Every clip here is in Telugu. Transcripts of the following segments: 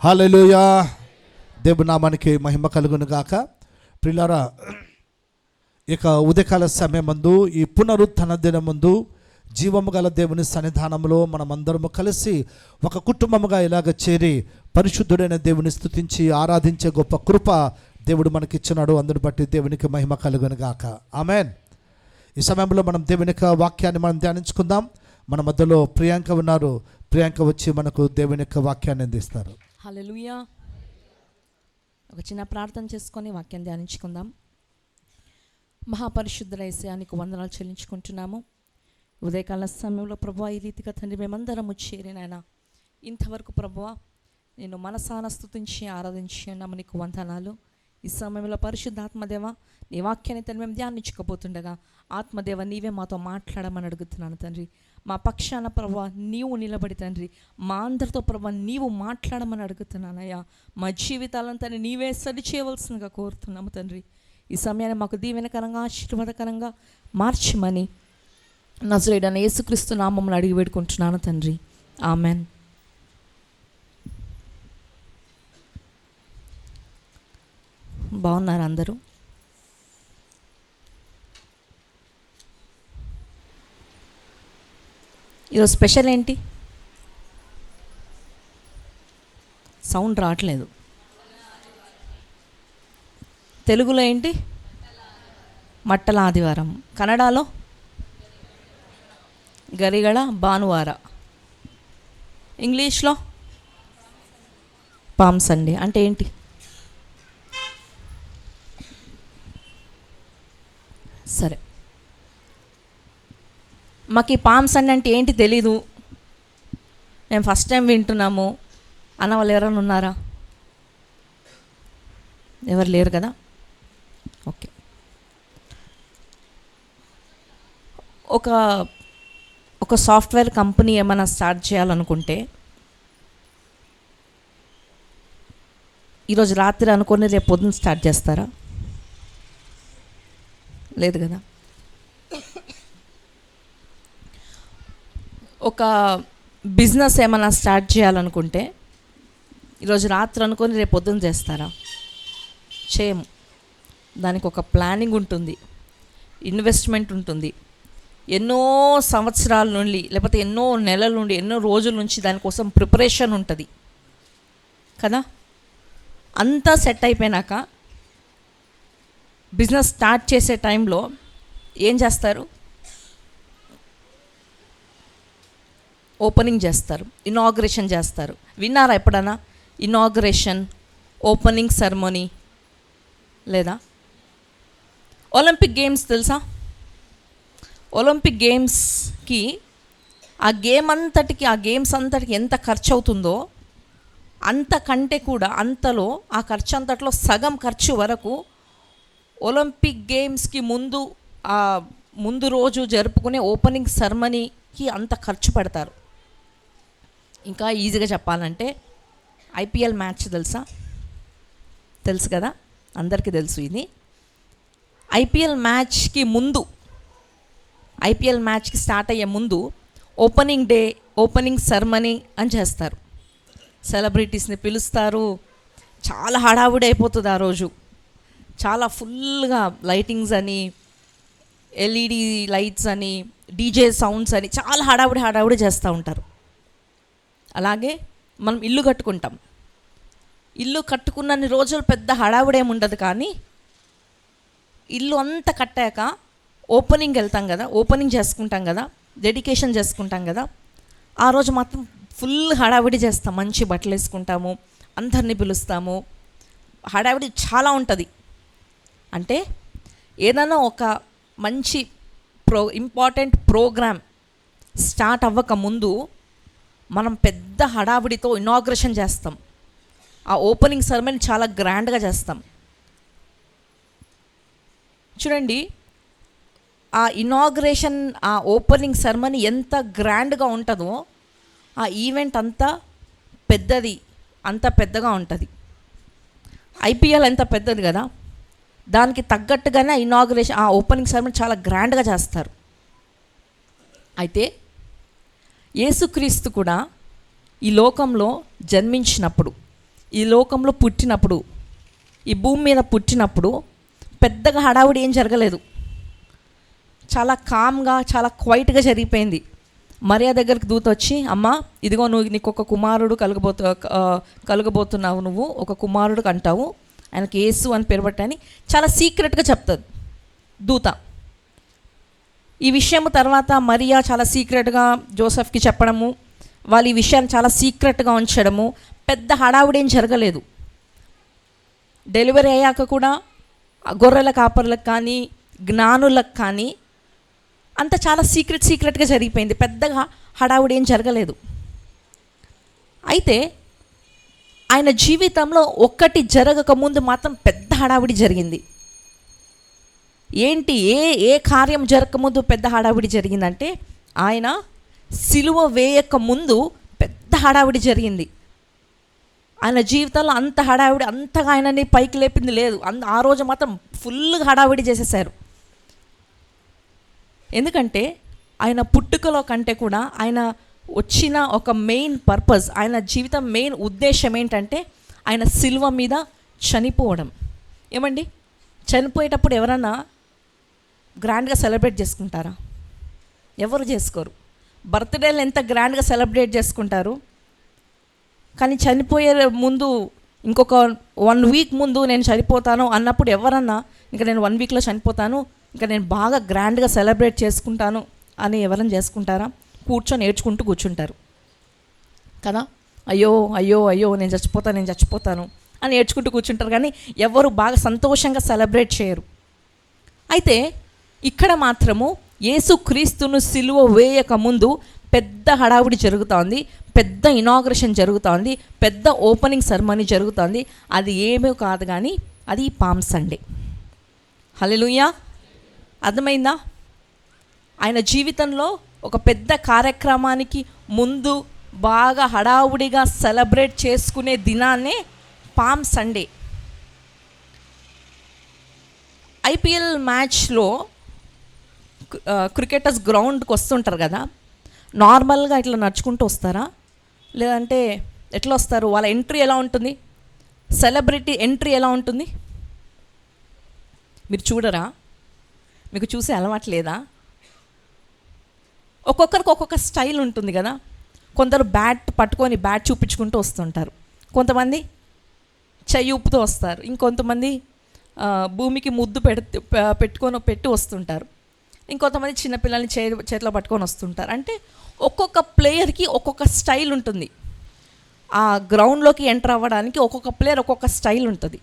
హల్లెలూయా. దేవుని నామానికి మహిమ కలుగును గాక. ప్రియులారా, ఇక ఉదయకాల సమయమందు ఈ పునరుత్థాన దినమందు జీవము గల దేవుని సన్నిధానంలో మనమందరము కలిసి ఒక కుటుంబముగా ఇలాగ చేరి పరిశుద్ధుడైన దేవుని స్తుతించి ఆరాధించే గొప్ప కృప దేవుడు మనకిచ్చినాడు. అందుని బట్టి దేవునికి మహిమ కలుగును గాక. ఆమెన్. ఈ సమయంలో మనం దేవుని యొక్క వాక్యాన్ని మనం ధ్యానించుకుందాం. మన మధ్యలో ప్రియాంక ఉన్నారు. ప్రియాంక వచ్చి మనకు దేవుని యొక్క వాక్యాన్ని అందిస్తారు. హల్లెలూయా. ఒక చిన్న ప్రార్థన చేసుకొని వాక్యం ధ్యానించుకుందాం. మహాపరిశుద్ధ యేసయ్యానికి వందనాలు చెల్లించుకుంటున్నాము. ఉదయకాల సమయంలో ప్రభువా, ఈ రీతిగా తండ్రి మేమందరము చేరినైనా ఇంతవరకు ప్రభువా నేను మనసాన స్తుతించి ఆరాధించి ఉన్నాము. నీకు వందనాలు. ఈ సమయంలో పరిశుద్ధాత్మదేవ నీ వాక్యాన్ని తండ్రి మేము ధ్యానించుకోబోతుండగా ఆత్మదేవ నీవే మాతో మాట్లాడమని అడుగుతున్నాను తండ్రి. మా పక్షాన ప్రభువా నీవు నిలబడి తండ్రి మా అందరితో ప్రభువా నీవు మాట్లాడమని అడుగుతున్నానయ్యా. మా జీవితాలను తండ్రి నీవే సరి చేయవలసిందిగా కోరుతున్నాము తండ్రి. ఈ సమయాన్ని మాకు దీవెనకరంగా ఆశీర్వాదకరంగా మార్చమని నజరేయుడైన యేసుక్రీస్తు నామమున అడిగి వేడుకుంటున్నాను తండ్రి. ఆమెన్. బాగున్నారు అందరూ? ఈరోజు స్పెషల్ ఏంటి? సౌండ్ రావట్లేదు. తెలుగులో ఏంటి? మట్టల ఆదివారం. కన్నడలో గరిగళ భానువార. ఇంగ్లీష్లో పామ్ సండే. అంటే ఏంటి? సరే, మాకు ఈ పామ్ సండే అంటే ఏంటి తెలీదు, మేము ఫస్ట్ టైం వింటున్నాము అన్న వాళ్ళు ఎవరైనా ఉన్నారా? ఎవరు లేరు కదా. ఓకే. ఒక సాఫ్ట్వేర్ కంపెనీ ఏమైనా స్టార్ట్ చేయాలనుకుంటే ఈరోజు రాత్రి అనుకొని రేపు పొద్దున్న స్టార్ట్ చేస్తారా? లేదు కదా. ఒక బిజినెస్ ఏమైనా స్టార్ట్ చేయాలనుకుంటే ఈరోజు రాత్రి అనుకొని రేపు పొద్దున్న చేస్తారా? చేయము. దానికి ఒక ప్లానింగ్ ఉంటుంది, ఇన్వెస్ట్మెంట్ ఉంటుంది. ఎన్నో సంవత్సరాల నుండి లేకపోతే ఎన్నో నెలల నుండి ఎన్నో రోజుల నుంచి దానికోసం ప్రిపరేషన్ ఉంటుంది కదా. అంతా సెట్ అయిపోయినాక బిజినెస్ స్టార్ట్ చేసే టైంలో ఏం చేస్తారు? ఓపెనింగ్ చేస్తారు, ఇనాగ్రేషన్ చేస్తారు. విన్నారా ఎప్పుడన్నా? Inauguration, opening ceremony. లేదా ఒలింపిక్ గేమ్స్ తెలుసా? ఒలింపిక్ గేమ్స్కి ఆ గేమ్స్ అంతటికి ఎంత ఖర్చు అవుతుందో అంతకంటే కూడా అంతలో ఆ ఖర్చు అంతట్లో సగం ఖర్చు వరకు ఒలింపిక్ గేమ్స్కి ముందు రోజు జరుపుకునే ఓపెనింగ్ సెరమనీకి అంత ఖర్చు పెడతారు. ఇంకా ఈజీగా చెప్పాలంటే ఐపీఎల్ మ్యాచ్ తెలుసా? తెలుసు కదా, అందరికీ తెలుసు. ఇది ఐపీఎల్ మ్యాచ్కి స్టార్ట్ అయ్యే ముందు ఓపెనింగ్ డే, ఓపెనింగ్ సెరమనీ అని చేస్తారు. సెలబ్రిటీస్ని పిలుస్తారు. చాలా హడావుడి అయిపోతుంది ఆ రోజు. చాలా ఫుల్గా లైటింగ్స్ అని, ఎల్ఈడి లైట్స్ అని, డీజే సౌండ్స్ అని చాలా హడావుడి చేస్తూ ఉంటారు. అలాగే మనం ఇల్లు కట్టుకుంటాం. ఇల్లు కట్టుకున్నన్ని రోజులు పెద్ద హడావుడేమి ఉండదు. కానీ ఇల్లు అంతా కట్టాక ఓపెనింగ్ వెళ్తాం కదా, ఓపెనింగ్ చేసుకుంటాం కదా, డెడికేషన్ చేసుకుంటాం కదా, ఆ రోజు మాత్రం ఫుల్ హడావిడి చేస్తాం. మంచి బట్టలు వేసుకుంటాము, అందరినీ పిలుస్తాము. హడావిడి చాలా ఉంటుంది. అంటే ఏదైనా ఒక మంచి ఇంపార్టెంట్ ప్రోగ్రామ్ స్టార్ట్ అవ్వక ముందు మనం పెద్ద హడావిడితో ఇనాగ్రేషన్ చేస్తాం. ఆ ఓపెనింగ్ సెరమనీ చాలా గ్రాండ్గా చేస్తాం. చూడండి, ఆ ఇనాగ్రేషన్, ఆ ఓపెనింగ్ సెరమనీ ఎంత గ్రాండ్గా ఉంటుందో ఆ ఈవెంట్ అంత పెద్దగా ఉంటుంది. ఐపీఎల్ ఎంత పెద్దది కదా, దానికి తగ్గట్టుగానే ఇనాగ్రేషన్, ఆ ఓపెనింగ్ సెరమనీ చాలా గ్రాండ్గా చేస్తారు. అయితే యేసుక్రీస్తు కూడా ఈ లోకంలో జన్మించినప్పుడు ఈ లోకంలో పుట్టినప్పుడు, ఈ భూమి మీద పుట్టినప్పుడు పెద్దగా హడావుడి ఏం జరగలేదు. చాలా కామ్గా, చాలా క్వైట్గా జరిగిపోయింది. మరియా దగ్గరికి దూత వచ్చి, అమ్మ ఇదిగో నీకు ఒక కుమారుడు కలగబోతున్నావు, నువ్వు ఒక కుమారుడు కంటావు, ఆయనకి యేసు అని పేరు పెట్టని చాలా సీక్రెట్గా చెప్తుంది దూత. ఈ విషయం తర్వాత మరియా చాలా సీక్రెట్గా జోసెఫ్కి చెప్పడము, వాళ్ళు ఈ విషయాన్ని చాలా సీక్రెట్గా ఉంచడము, పెద్ద హడావుడి ఏం జరగలేదు. డెలివరీ అయ్యాక కూడా గొర్రెల కాపర్లకు కానీ జ్ఞానులకు కానీ అంత చాలా సీక్రెట్గా జరిగిపోయింది. పెద్దగా హడావుడి ఏం జరగలేదు. అయితే ఆయన జీవితంలో ఒక్కటి జరగకముందు మాత్రం పెద్ద హడావుడి జరిగింది. ఏంటి, ఏ కార్యం జరగకముందు పెద్ద హడావుడి జరిగిందంటే, ఆయన సిలువ వేయక ముందు పెద్ద హడావుడి జరిగింది. ఆయన జీవితంలో అంత హడావిడి, అంతగా ఆయనని పైకి లేపింది లేదు. ఆ రోజు మాత్రం ఫుల్గా హడావిడి చేసేసారు. ఎందుకంటే ఆయన పుట్టుకలో కంటే కూడా ఆయన వచ్చిన ఒక మెయిన్ పర్పస్, ఆయన జీవితం మెయిన్ ఉద్దేశం ఏంటంటే ఆయన సిలువ మీద చనిపోవడం. ఏమండి, చనిపోయేటప్పుడు ఎవరన్నా గ్రాండ్గా సెలబ్రేట్ చేసుకుంటారా? ఎవరు చేసుకోరు. బర్త్డేలు ఎంత గ్రాండ్గా సెలబ్రేట్ చేసుకుంటారు, కానీ చనిపోయే ముందు ఇంకొక 1 వీక్ ముందు నేను చనిపోతాను అన్నప్పుడు ఎవరన్నా ఇంకా నేను 1 వీక్లో చనిపోతాను, ఇంకా నేను బాగా గ్రాండ్గా సెలబ్రేట్ చేసుకుంటాను అని ఎవరైనా చేసుకుంటారా? కూర్చొని ఏడ్చుకుంటూ కూర్చుంటారు కదా. అయ్యో అయ్యో అయ్యో నేను చచ్చిపోతాను అని ఏడ్చుకుంటూ కూర్చుంటారు, కానీ ఎవరు బాగా సంతోషంగా సెలబ్రేట్ చేయరు. అయితే ఇక్కడ మాత్రము యేసుక్రీస్తును సిలువ వేయక ముందు పెద్ద హడావుడి జరుగుతోంది, పెద్ద ఇనాగ్రేషన్ జరుగుతోంది, పెద్ద ఓపెనింగ్ సెరమనీ జరుగుతోంది. అది ఏమీ కాదు కానీ అది పామ్ సండే. హల్లెలూయా, అర్థమైందా? ఆయన జీవితంలో ఒక పెద్ద కార్యక్రమానికి ముందు బాగా హడావుడిగా సెలబ్రేట్ చేసుకునే దినాన్నే పామ్ సండే. ఐపీఎల్ మ్యాచ్లో క్రికెటర్స్ గ్రౌండ్కి వస్తుంటారు కదా, నార్మల్గా ఇట్లా నడుచుకుంటూ వస్తారా, లేదంటే ఎట్లా వస్తారు? వాళ్ళ ఎంట్రీ ఎలా ఉంటుంది? సెలబ్రిటీ ఎంట్రీ ఎలా ఉంటుంది? మీరు చూడరా? మీకు చూసే అలవాటు లేదా? ఒక్కొక్కరికి ఒక్కొక్క స్టైల్ ఉంటుంది కదా. కొందరు బ్యాట్ పట్టుకొని బ్యాట్ చూపించుకుంటూ వస్తుంటారు, కొంతమంది చెయ్యి ఊపుతూ వస్తారు, ఇంకొంతమంది భూమికి ముద్దు పెట్టి వస్తుంటారు, ఇంకొంతమంది చిన్నపిల్లల్ని చేతిలో పట్టుకొని వస్తుంటారు. అంటే ఒక్కొక్క ప్లేయర్కి ఒక్కొక్క స్టైల్ ఉంటుంది. ఆ గ్రౌండ్లోకి ఎంటర్ అవ్వడానికి ఒక్కొక్క ప్లేయర్ ఒక్కొక్క స్టైల్ ఉంటుంది.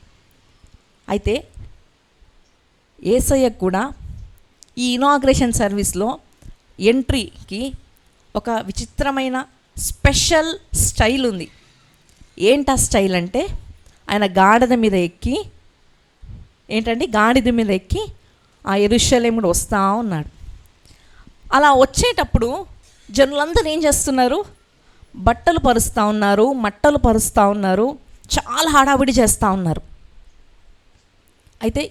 అయితే యేసయ్యకు కూడా ఈ ఇనాగ్రేషన్ సర్వీస్లో ఎంట్రీకి ఒక విచిత్రమైన స్పెషల్ స్టైల్ ఉంది. ఏంటి ఆ స్టైల్ అంటే, ఆయన గాడిద మీద ఎక్కి ఆ యెరూషలేముడు వస్తూ ఉన్నాడు. అలా వచ్చేటప్పుడు జనులందరూ ఏం చేస్తున్నారు? బట్టలు పరుస్తూ ఉన్నారు, మట్టలు పరుస్తూ ఉన్నారు, చాలా హడావిడి చేస్తూ ఉన్నారు. అయితే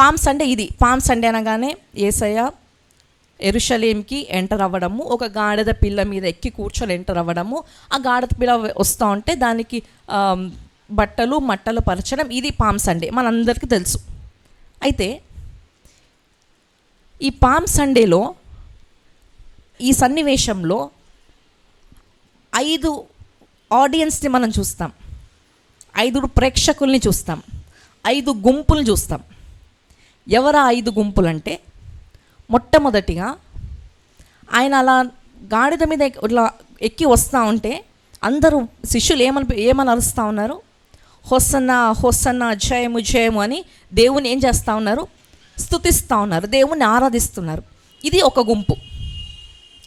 పామ్ సండే ఇది. పామ్ సండే అనగానే యేసయ్య యెరూషలేంకి ఎంటర్ అవ్వడము, ఒక గాడిద పిల్ల మీద ఎక్కి కూర్చొని ఎంటర్ అవ్వడము, ఆ గాడిద పిల్ల వస్తూ ఉంటే దానికి బట్టలు మట్టలు పరచడం, ఇది పామ్ సండే, మనందరికీ తెలుసు. అయితే ఈ పామ్ సండేలో ఈ సన్నివేశంలో 5 ఆడియన్స్ని మనం చూస్తాం, 5 ప్రేక్షకుల్ని చూస్తాం, 5 గుంపులు చూస్తాం. ఎవరు 5 గుంపులు అంటే, మొట్టమొదటిగా ఆయన అలా గాడిద మీద ఇట్లా ఎక్కి వస్తూ ఉంటే అందరూ శిష్యులు ఏమని అరుస్తూ ఉన్నారు? హోసన్నా హోసన్నా, జయము జయము అని దేవుని ఏం చేస్తూ ఉన్నారు? స్తుతిస్తూ ఉన్నారు, దేవుణ్ణి ఆరాధిస్తున్నారు. ఇది ఒక గుంపు,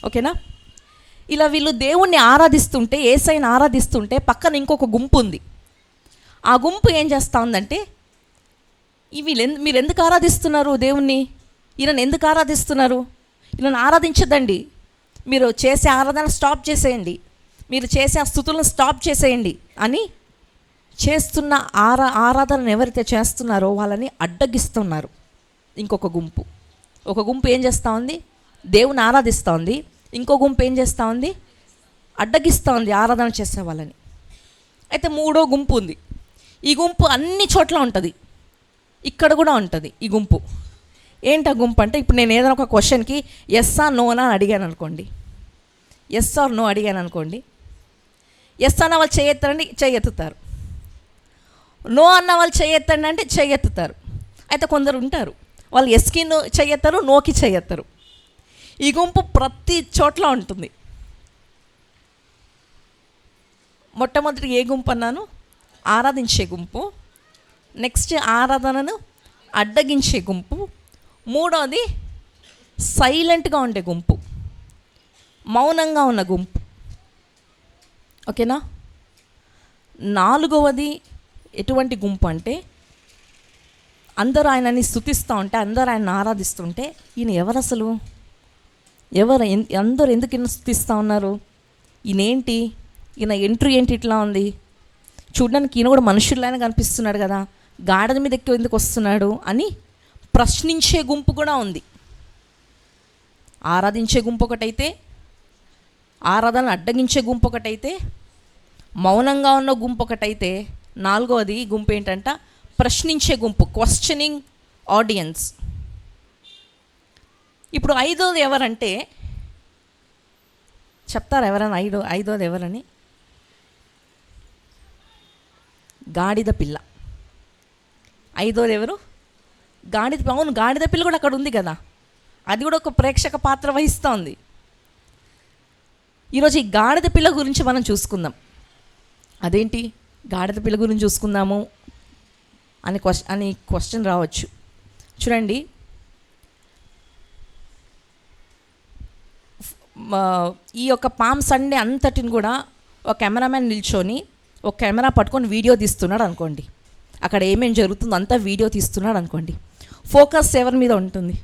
ఓకేనా? ఇలా వీళ్ళు దేవుణ్ణి ఆరాధిస్తుంటే, యేసయ్యని ఆరాధిస్తుంటే పక్కన ఇంకొక గుంపు ఉంది. ఆ గుంపు ఏం చేస్తూ ఉందంటే, మీరు ఎందుకు ఆరాధిస్తున్నారు దేవుణ్ణి? ఈయనను ఎందుకు ఆరాధిస్తున్నారు? ఈయనను ఆరాధించదండి, మీరు చేసే ఆరాధన స్టాప్ చేసేయండి, మీరు చేసే ఆ స్తుతులను స్టాప్ చేసేయండి అని చేస్తున్న ఆరాధనను ఎవరైతే చేస్తున్నారో వాళ్ళని అడ్డగిస్తున్నారు. ఇంకొక గుంపు, ఒక గుంపు ఏం చేస్తూ ఉంది? దేవుని ఆరాధిస్తూ ఉంది. ఇంకో గుంపు ఏం చేస్తూ ఉంది? అడ్డగిస్తూ ఉంది ఆరాధన చేసే వాళ్ళని. అయితే మూడో గుంపు ఉంది. ఈ గుంపు అన్ని చోట్ల ఉంటుంది, ఇక్కడ కూడా ఉంటుంది ఈ గుంపు. ఏంటి ఆ గుంపు అంటే, ఇప్పుడు నేను ఏదైనా ఒక క్వశ్చన్కి ఎస్ ఆర్ నో అని అడిగాను అనుకోండి, ఎస్ ఆర్ నో అడిగాను అనుకోండి, ఎస్ అన్న వాళ్ళు చేయెత్తండి, చేయెత్తుతారు. నో అన్న వాళ్ళు చేయెత్తండి అంటే చేయెత్తుతారు. అయితే కొందరు ఉంటారు, వాళ్ళు ఎస్కి చేయెత్తరు, నోకి చేయెత్తరు. ఈ గుంపు ప్రతి చోట్ల ఉంటుంది. మొట్టమొదటి ఏ గుంపు అన్నాను? ఆరాధించే గుంపు. నెక్స్ట్ ఆరాధనను అడ్డగించే గుంపు. మూడోది సైలెంట్గా ఉండే గుంపు, మౌనంగా ఉన్న గుంపు. ఓకేనా? నాలుగవది ఎటువంటి గుంపు అంటే, అందరూ ఆయనని స్తుతిస్తూ ఉంటే, అందరూ ఆయన ఆరాధిస్తుంటే, ఈయన ఎవరు అసలు, అందరూ ఎందుకు ఈయన స్తుతిస్తూ ఉన్నారు, ఈయనేంటి, ఈయన ఎంట్రీ ఏంటి ఇట్లా ఉంది, చూడడానికి ఈయన కూడా మనుషుల్లానే కనిపిస్తున్నాడు కదా, గాడిద మీద ఎక్కి ఎందుకు వస్తున్నాడు అని ప్రశ్నించే గుంపు కూడా ఉంది. ఆరాధించే గుంపు ఒకటైతే, ఆరాధన అడ్డగించే గుంపు ఒకటైతే, మౌనంగా ఉన్న గుంపు ఒకటైతే, నాలుగవది గుంపు ఏంటంట, ప్రశ్నించే గుంపు, క్వశ్చనింగ్ ఆడియన్స్. ఇప్పుడు ఐదోది ఎవరంటే, చెప్తారా ఎవరైనా ఐదోది ఎవరని? గాడిద పిల్ల. ఐదోది ఎవరు? గాడిద. అవును, గాడిద పిల్ల కూడా అక్కడ ఉంది కదా, అది కూడా ఒక ప్రేక్షక పాత్ర వహిస్తోంది. ఈరోజు ఈ గాడిద పిల్ల గురించి మనం చూసుకుందాం. అదేంటి గాడిద పిల్ల గురించి చూసుకుందాము అని క్వశ్చన్ రావచ్చు. చూడండి, ఈ యొక్క పామ్ సండే అంతటిని కూడా ఒక కెమెరామెన్ నిల్చొని ఒక కెమెరా పట్టుకొని వీడియో తీస్తున్నాడు అనుకోండి, అక్కడ ఏమేం జరుగుతుందో అంతా వీడియో తీస్తున్నాడు అనుకోండి, ఫోకస్ ఎవరి మీద ఉంటుంది?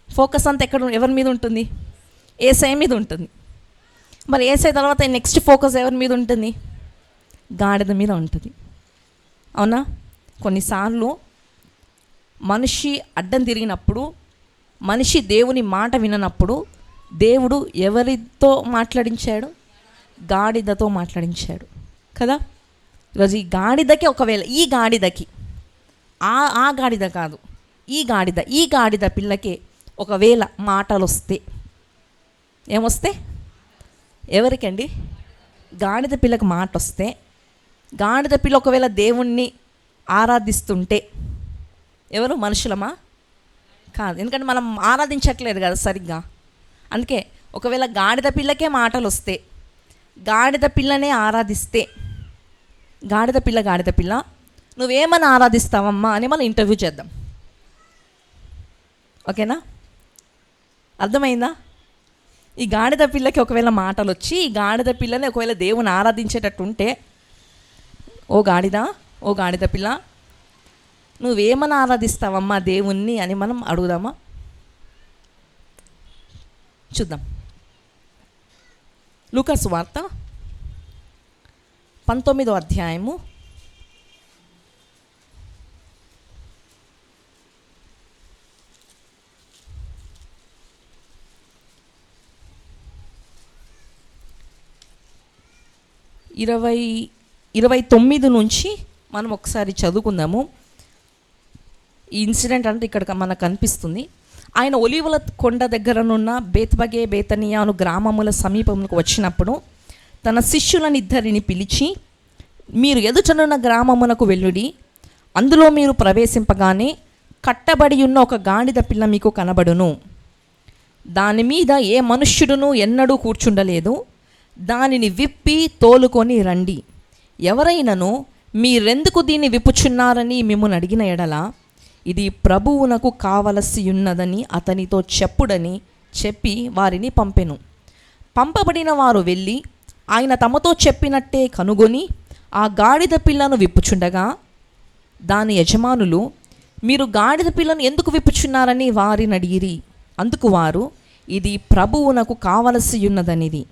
ఫోకస్ అంతా ఎవరి మీద ఉంటుంది? ఏసై మీద ఉంటుంది. మరి ఏసై తర్వాత నెక్స్ట్ ఫోకస్ ఎవరి మీద ఉంటుంది? గాడిద మీద ఉంటుంది. అవునా? కొన్నిసార్లు మనిషి అడ్డం తిరిగినప్పుడు, మనిషి దేవుని మాట విననప్పుడు, దేవుడు ఎవరితో మాట్లాడించాడు? గాడిదతో మాట్లాడించాడు కదా. ఈరోజు ఈ గాడిదకి, ఒకవేళ ఈ గాడిదకి, ఆ గాడిద కాదు, ఈ గాడిద పిల్లకి ఒకవేళ మాటలు వస్తే, ఏమొస్తే? ఎవరికండి? గాడిద పిల్లకి మాట వస్తే, గాడిద పిల్ల ఒకవేళ దేవుణ్ణి ఆరాధిస్తుంటే, ఎవరు? మనుషులమా? కాదు, ఎందుకంటే మనం ఆరాధించట్లేదు కదా సరిగ్గా. అందుకే ఒకవేళ గాడిద పిల్లకే మాటలు వస్తే, గాడిద పిల్లనే ఆరాధిస్తే, గాడిద పిల్ల నువ్వేమని ఆరాధిస్తావమ్మా అని మనం ఇంటర్వ్యూ చేద్దాం. ఓకేనా? అర్థమైందా? ఈ గాడిద పిల్లకి ఒకవేళ మాటలు వచ్చి, ఈ గాడిద పిల్లని ఒకవేళ దేవుని ఆరాధించేటట్టు ఉంటే, ఓ గాడిద పిల్ల నువ్వేమని ఆరాధిస్తావమ్మా దేవుణ్ణి అని మనం అడుగుదామా? చూద్దాం. లూకాసు వార్త 19వ అధ్యాయము 29 నుంచి మనం ఒకసారి చదువుకుందాము. ఈ ఇన్సిడెంట్ అంటే ఇక్కడ మనకు కనిపిస్తుంది. ఆయన ఒలీవల కొండ దగ్గరనున్న బేత్బగే బేతనియాను గ్రామముల సమీపములకు వచ్చినప్పుడు తన శిష్యులను ఇద్దరిని పిలిచి, మీరు ఎదుటనున్న గ్రామమునకు వెళ్ళుడి, అందులో మీరు ప్రవేశింపగానే కట్టబడి ఉన్న ఒక గాడిద పిల్ల మీకు కనబడును. దాని మీద ఏ మనుష్యుడును ఎన్నడూ కూర్చుండలేదు. దానిని విప్పి తోలుకొని రండి. ఎవరైనను మీరెందుకు దీన్ని విప్పుచున్నారని మిమ్మల్ని అడిగిన ఎడల, ఇది ప్రభువునకు కావలసి ఉన్నదని అతనితో చెప్పుడని చెప్పి వారిని పంపెను. పంపబడిన వారు వెళ్ళి ఆయన తమతో చెప్పినట్టే కనుగొని ఆ గాడిద పిల్లను విప్పుచుండగా, దాని యజమానులు, మీరు గాడిద పిల్లను ఎందుకు విప్పుచున్నారని వారిని అడిగిరి. అందుకు వారు, ఇది ప్రభువునకు కావలసి ఉన్నదనిది.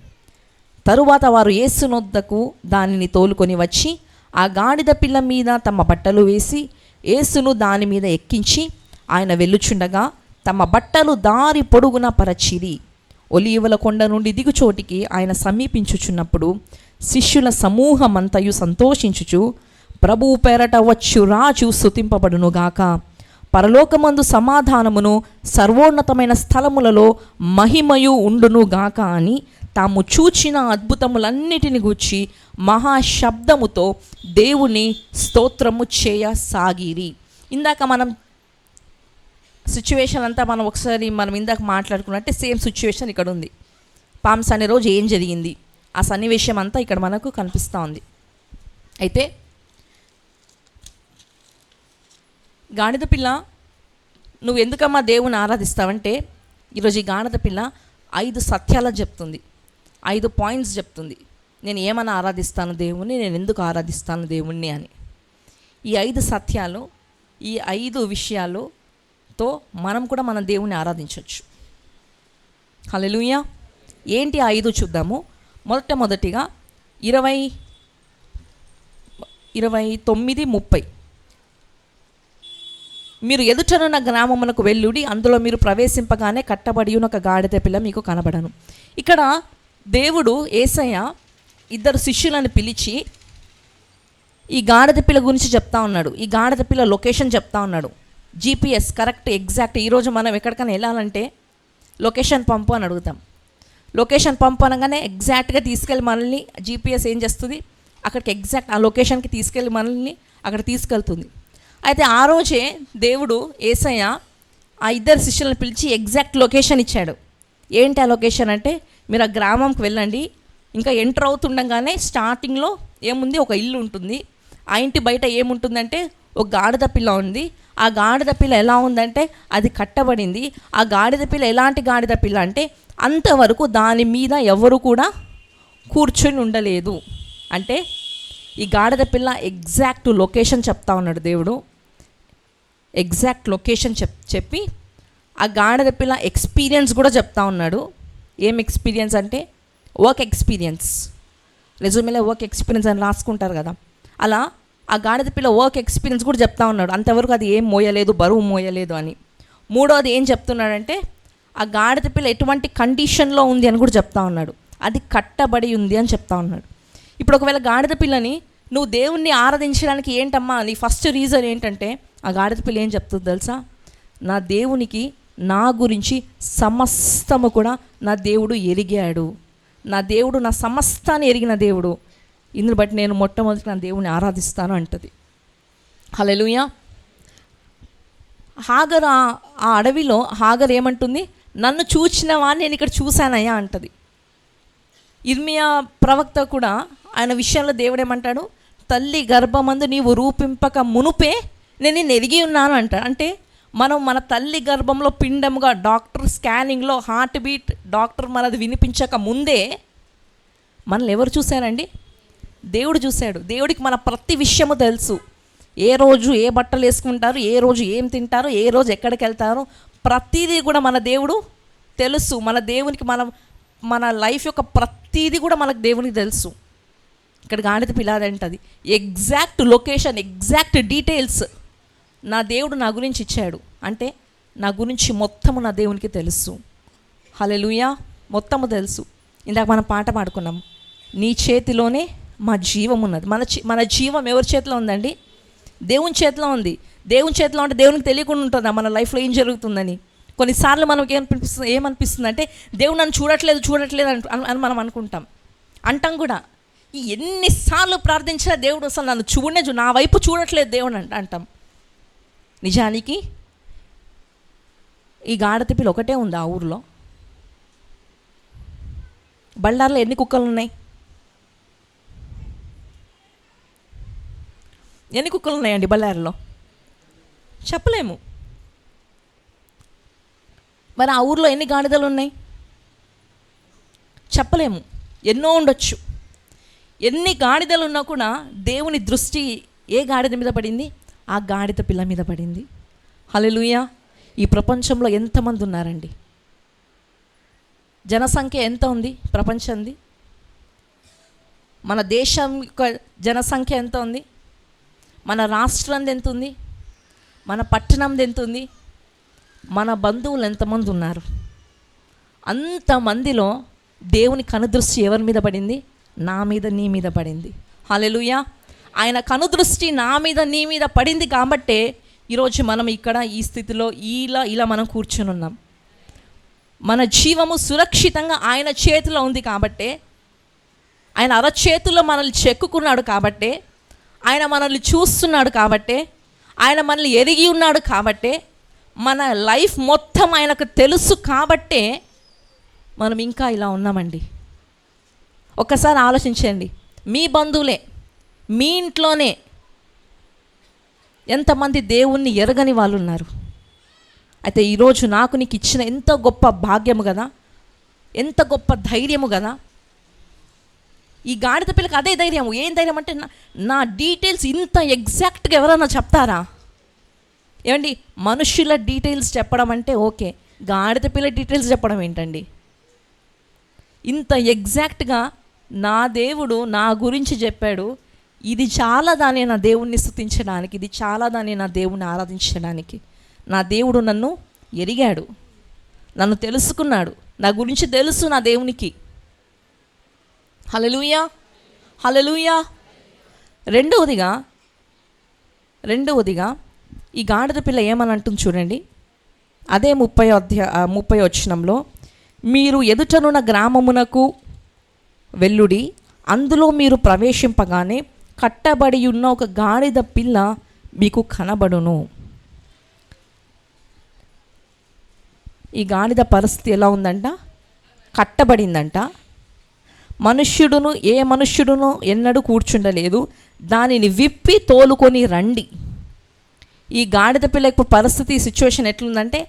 తరువాత వారు యేసునొద్దకు దానిని తోలుకొని వచ్చి ఆ గాడిద పిల్ల మీద తమ బట్టలు వేసి యేసును దాని మీద ఎక్కించి ఆయన వెళ్ళుచుండగా తమ బట్టలు దారి పొడుగున పరచిరి. ఒలీవల కొండ నుండి దిగుచోటికి ఆయన సమీపించుచున్నప్పుడు శిష్యుల సమూహమంతయు సంతోషించుచు ప్రభువు పేరట వచ్చు రాజు స్తుతింపబడునుగాక. పరలోకమందు సమాధానమును సర్వోన్నతమైన స్థలములలో మహిమయు ఉండునుగాక అని తాము చూచిన అద్భుతములన్నిటిని గూర్చి మహాశబ్దముతో దేవుని స్తోత్రము చేయసాగిరి. ఇందాక మనం సిచ్యువేషన్ అంతా మనం ఇందాక మాట్లాడుకున్నట్టే సేమ్ సిచ్యువేషన్ ఇక్కడ ఉంది. పామ్స్ అనే రోజు ఏం జరిగింది, ఆ సన్నివేశం అంతా ఇక్కడ మనకు కనిపిస్తూ ఉంది. అయితే గాడిద పిల్ల, నువ్వు ఎందుకమ్మా దేవుని ఆరాధిస్తావంటే, ఈరోజు ఈ గాడిద పిల్ల 5 సత్యాలు చెప్తుంది, 5 పాయింట్స్ చెప్తుంది. నేను ఏమన్నా ఆరాధిస్తాను దేవుణ్ణి, నేను ఎందుకు ఆరాధిస్తాను దేవుణ్ణి అని. ఈ 5 సత్యాలు, ఈ 5 విషయాలతో మనం కూడా మన దేవుణ్ణి ఆరాధించవచ్చు. హల్లెలూయా. ఏంటి ఆ 5 చూద్దాము. మొదటిగా 29:30 మీరు ఎదుటనున్న గ్రామమునకు వెళ్ళుడి, అందులో మీరు ప్రవేశింపగానే కట్టబడి ఉన్న ఒక గాడిద పిల్ల మీకు కనబడను. ఇక్కడ దేవుడు యేసయ్య 2 శిష్యులను పిలిచి ఈ గాడిద పిల్ల గురించి చెప్తా ఉన్నాడు. ఈ గాడిద పిల్ల లొకేషన్ చెప్తా ఉన్నాడు. GPS correct exact. ఈరోజు మనం ఎక్కడికైనా వెళ్ళాలంటే లొకేషన్ పంపు అని అడుగుతాం. లొకేషన్ పంపు అనగానే ఎగ్జాక్ట్గా తీసుకెళ్ళి మనల్ని GPS ఏం చేస్తుంది, అక్కడికి ఎగ్జాక్ట్ ఆ లొకేషన్కి తీసుకెళ్ళి మనల్ని అక్కడ తీసుకెళ్తుంది. అయితే ఆ రోజే దేవుడు యేసయ్య ఆ 2 శిష్యులను పిలిచి ఎగ్జాక్ట్ లొకేషన్ ఇచ్చాడు. ఏంటి ఆ లొకేషన్ అంటే, మీరు ఆ గ్రామంకి వెళ్ళండి, ఇంకా ఎంటర్ అవుతుండగానే స్టార్టింగ్లో ఏముంది, ఒక ఇల్లు ఉంటుంది. ఆ ఇంటి బయట ఏముంటుందంటే ఒక గాడిద పిల్ల ఉంది. ఆ గాడిద పిల్ల ఎలా ఉందంటే అది కట్టబడింది. ఆ గాడిద పిల్ల ఎలాంటి గాడిద పిల్ల అంటే అంతవరకు దాని మీద ఎవరు కూడా కూర్చొని ఉండలేదు. అంటే ఈ గాడిద పిల్ల ఎగ్జాక్ట్ లొకేషన్ చెప్తా ఉన్నాడు దేవుడు. ఎగ్జాక్ట్ లొకేషన్ చెప్పి ఆ గాడిద పిల్ల ఎక్స్పీరియన్స్ కూడా చెప్తా ఉన్నాడు. ఏం ఎక్స్పీరియన్స్ అంటే వర్క్ ఎక్స్పీరియన్స్. రెజ్యూమేలో వర్క్ ఎక్స్పీరియన్స్ అని రాసుకుంటారు కదా, అలా ఆ గాడిద పిల్ల వర్క్ ఎక్స్పీరియన్స్ కూడా చెప్తా ఉన్నాడు. అంతవరకు అది ఏం మోయలేదు, బరువు మోయలేదు అని. మూడోది ఏం చెప్తున్నాడంటే ఆ గాడిద పిల్ల ఎటువంటి కండిషన్లో ఉంది అని కూడా చెప్తా ఉన్నాడు. అది కట్టబడి ఉంది అని చెప్తా ఉన్నాడు. ఇప్పుడు ఒకవేళ గాడిద పిల్లని నువ్వు దేవుణ్ణి ఆరాధించడానికి ఏంటమ్మా నీ ఫస్ట్ రీజన్ ఏంటంటే, ఆ గాడిద పిల్ల ఏం చెప్తుంది తెలుసా, నా దేవునికి నా గురించి సమస్తము కూడా నా దేవుడు ఎరిగాడు, నా దేవుడు నా సమస్తాన్ని ఎరిగిన దేవుడు, ఇందుని బట్టి నేను మొట్టమొదటి నా దేవుని ఆరాధిస్తాను అంటది. హల్లెలూయా. హాగర్ ఆ అడవిలో హాగర్ ఏమంటుంది, నన్ను చూచిన వాడిని నేను ఇక్కడ చూశానయ్యా అంటది. ఇర్మియా ప్రవక్త కూడా ఆయన విషయంలో దేవుడు ఏమంటాడు, తల్లి గర్భమందు నీవు రూపింపక మునుపే నేను నిన్ను ఎరిగి ఉన్నాను అంటాడు. అంటే మనం మన తల్లి గర్భంలో పిండముగా డాక్టర్ స్కానింగ్లో హార్ట్ బీట్ డాక్టర్ మనది వినిపించక ముందే మనల్ని ఎవరు చూశారండి, దేవుడు చూశాడు. దేవుడికి మన ప్రతి విషయము తెలుసు. ఏ రోజు ఏ బట్టలు వేసుకుంటారు, ఏ రోజు ఏం తింటారు, ఏ రోజు ఎక్కడికి వెళ్తారు, ప్రతిదీ కూడా మన దేవుడు తెలుసు. మన దేవునికి మన లైఫ్ యొక్క ప్రతిదీ కూడా మనకు దేవునికి తెలుసు. ఇక్కడ గాడిద పిల్లాదంటది ఎగ్జాక్ట్ లొకేషన్, ఎగ్జాక్ట్ డీటెయిల్స్ నా దేవుడు నా గురించి ఇచ్చాడు. అంటే నా గురించి మొత్తము నా దేవునికి తెలుసు. హల్లెలూయా. మొత్తము తెలుసు. ఇందాక మనం పాట పాడుకున్నాము, నీ చేతిలోనే మా జీవం ఉన్నది. మన జీవం ఎవరి చేతిలో ఉందండి, దేవుని చేతిలో ఉంది. దేవుని చేతిలో ఉంటే దేవునికి తెలియకుండా ఉంటుందా మన లైఫ్లో ఏం జరుగుతుందని. కొన్నిసార్లు మనకి ఏమనిపిస్తుంది అంటే దేవుడు నన్ను చూడట్లేదు అని మనం అంటాం కూడా. ఎన్నిసార్లు ప్రార్థించినా దేవుడు అసలు నన్ను నా వైపు చూడట్లేదు దేవుడు అంటాం. నిజానికి ఈ గాడిద పిల్ల ఒకటే ఉంది ఆ ఊరిలో. బళ్ళార్లో ఎన్ని కుక్కలు ఉన్నాయి, ఎన్ని కుక్కలు ఉన్నాయండి బళ్ళారిలో చెప్పలేము. మరి ఆ ఊర్లో ఎన్ని గాడిదలు ఉన్నాయి చెప్పలేము, ఎన్నో ఉండొచ్చు. ఎన్ని గాడిదలు ఉన్నా కూడా దేవుని దృష్టి ఏ గాడిద మీద పడింది, ఆ గాడిద పిల్ల మీద పడింది. హల్లెలూయా. ఈ ప్రపంచంలో ఎంతమంది ఉన్నారండి, జనసంఖ్య ఎంత ఉంది ప్రపంచంది, మన దేశం యొక్క జనసంఖ్య ఎంత ఉంది, మన రాష్ట్రంది ఎంత ఉంది, మన పట్టణంది ఎంత ఉంది, మన బంధువులు ఎంతమంది ఉన్నారు. అంతమందిలో దేవుని కనుదృష్టి ఎవరి మీద పడింది, నా మీద నీ మీద పడింది. హల్లెలూయా. ఆయన కనుదృష్టి నా మీద నీ మీద పడింది కాబట్టే ఈరోజు మనం ఇక్కడ ఈ స్థితిలో ఇలా మనం కూర్చుని ఉన్నాం. మన జీవము సురక్షితంగా ఆయన చేతిలో ఉంది కాబట్టే, ఆయన అరచేతుల్లో మనల్ని చెక్కుకున్నాడు కాబట్టే, ఆయన మనల్ని చూస్తున్నాడు కాబట్టే, ఆయన మనల్ని ఎరిగి ఉన్నాడు కాబట్టే, మన లైఫ్ మొత్తం ఆయనకు తెలుసు కాబట్టే మనం ఇంకా ఇలా ఉన్నామండి. ఒక్కసారి ఆలోచించండి. మీ బంధువులే, మీ ఇంట్లోనే ఎంతమంది దేవుణ్ణి ఎరగని వాళ్ళు ఉన్నారు. అయితే ఈరోజు నాకు నీకు ఇచ్చిన ఎంత గొప్ప భాగ్యము కదా, ఎంత గొప్ప ధైర్యము కదా. ఈ గాడిద పిల్లకి అదే ధైర్యము. ఏం ధైర్యం అంటే నా డీటెయిల్స్ ఇంత ఎగ్జాక్ట్గా ఎవరన్నా చెప్తారా? ఏమండి, మనుషుల డీటెయిల్స్ చెప్పడం అంటే ఓకే, గాడిద పిల్ల డీటెయిల్స్ చెప్పడం ఏంటండి? ఇంత ఎగ్జాక్ట్గా నా దేవుడు నా గురించి చెప్పాడు. ఇది చాలా దాన్ని నా దేవుణ్ణి స్తుతించడానికి, ఇది చాలా దాన్ని నా దేవుణ్ణి ఆరాధించడానికి. నా దేవుడు నన్ను ఎరిగాడు, నన్ను తెలుసుకున్నాడు, నా గురించి తెలుసు నా దేవునికి. హల్లెలూయా, హల్లెలూయా. రెండవదిగా ఈ గాడిద పిల్ల ఏమని అంటుంది చూడండి. అదే 30 వచనంలో, మీరు ఎదుటనున్న గ్రామమునకు వెళ్ళుడి, అందులో మీరు ప్రవేశింపగానే కట్టబడి ఉన్న ఒక గాడిద పిల్ల మీకు కనబడును. ఈ గాడిద పరిస్థితి ఎలా ఉందంట? కట్టబడిందంట. ఏ మనుష్యుడును ఎన్నడూ కూర్చుండలేదు, దానిని విప్పి తోలుకొని రండి. ఈ గాడిద పిల్ల ఇప్పుడు పరిస్థితి, సిచ్యువేషన్ ఎట్లుందంటే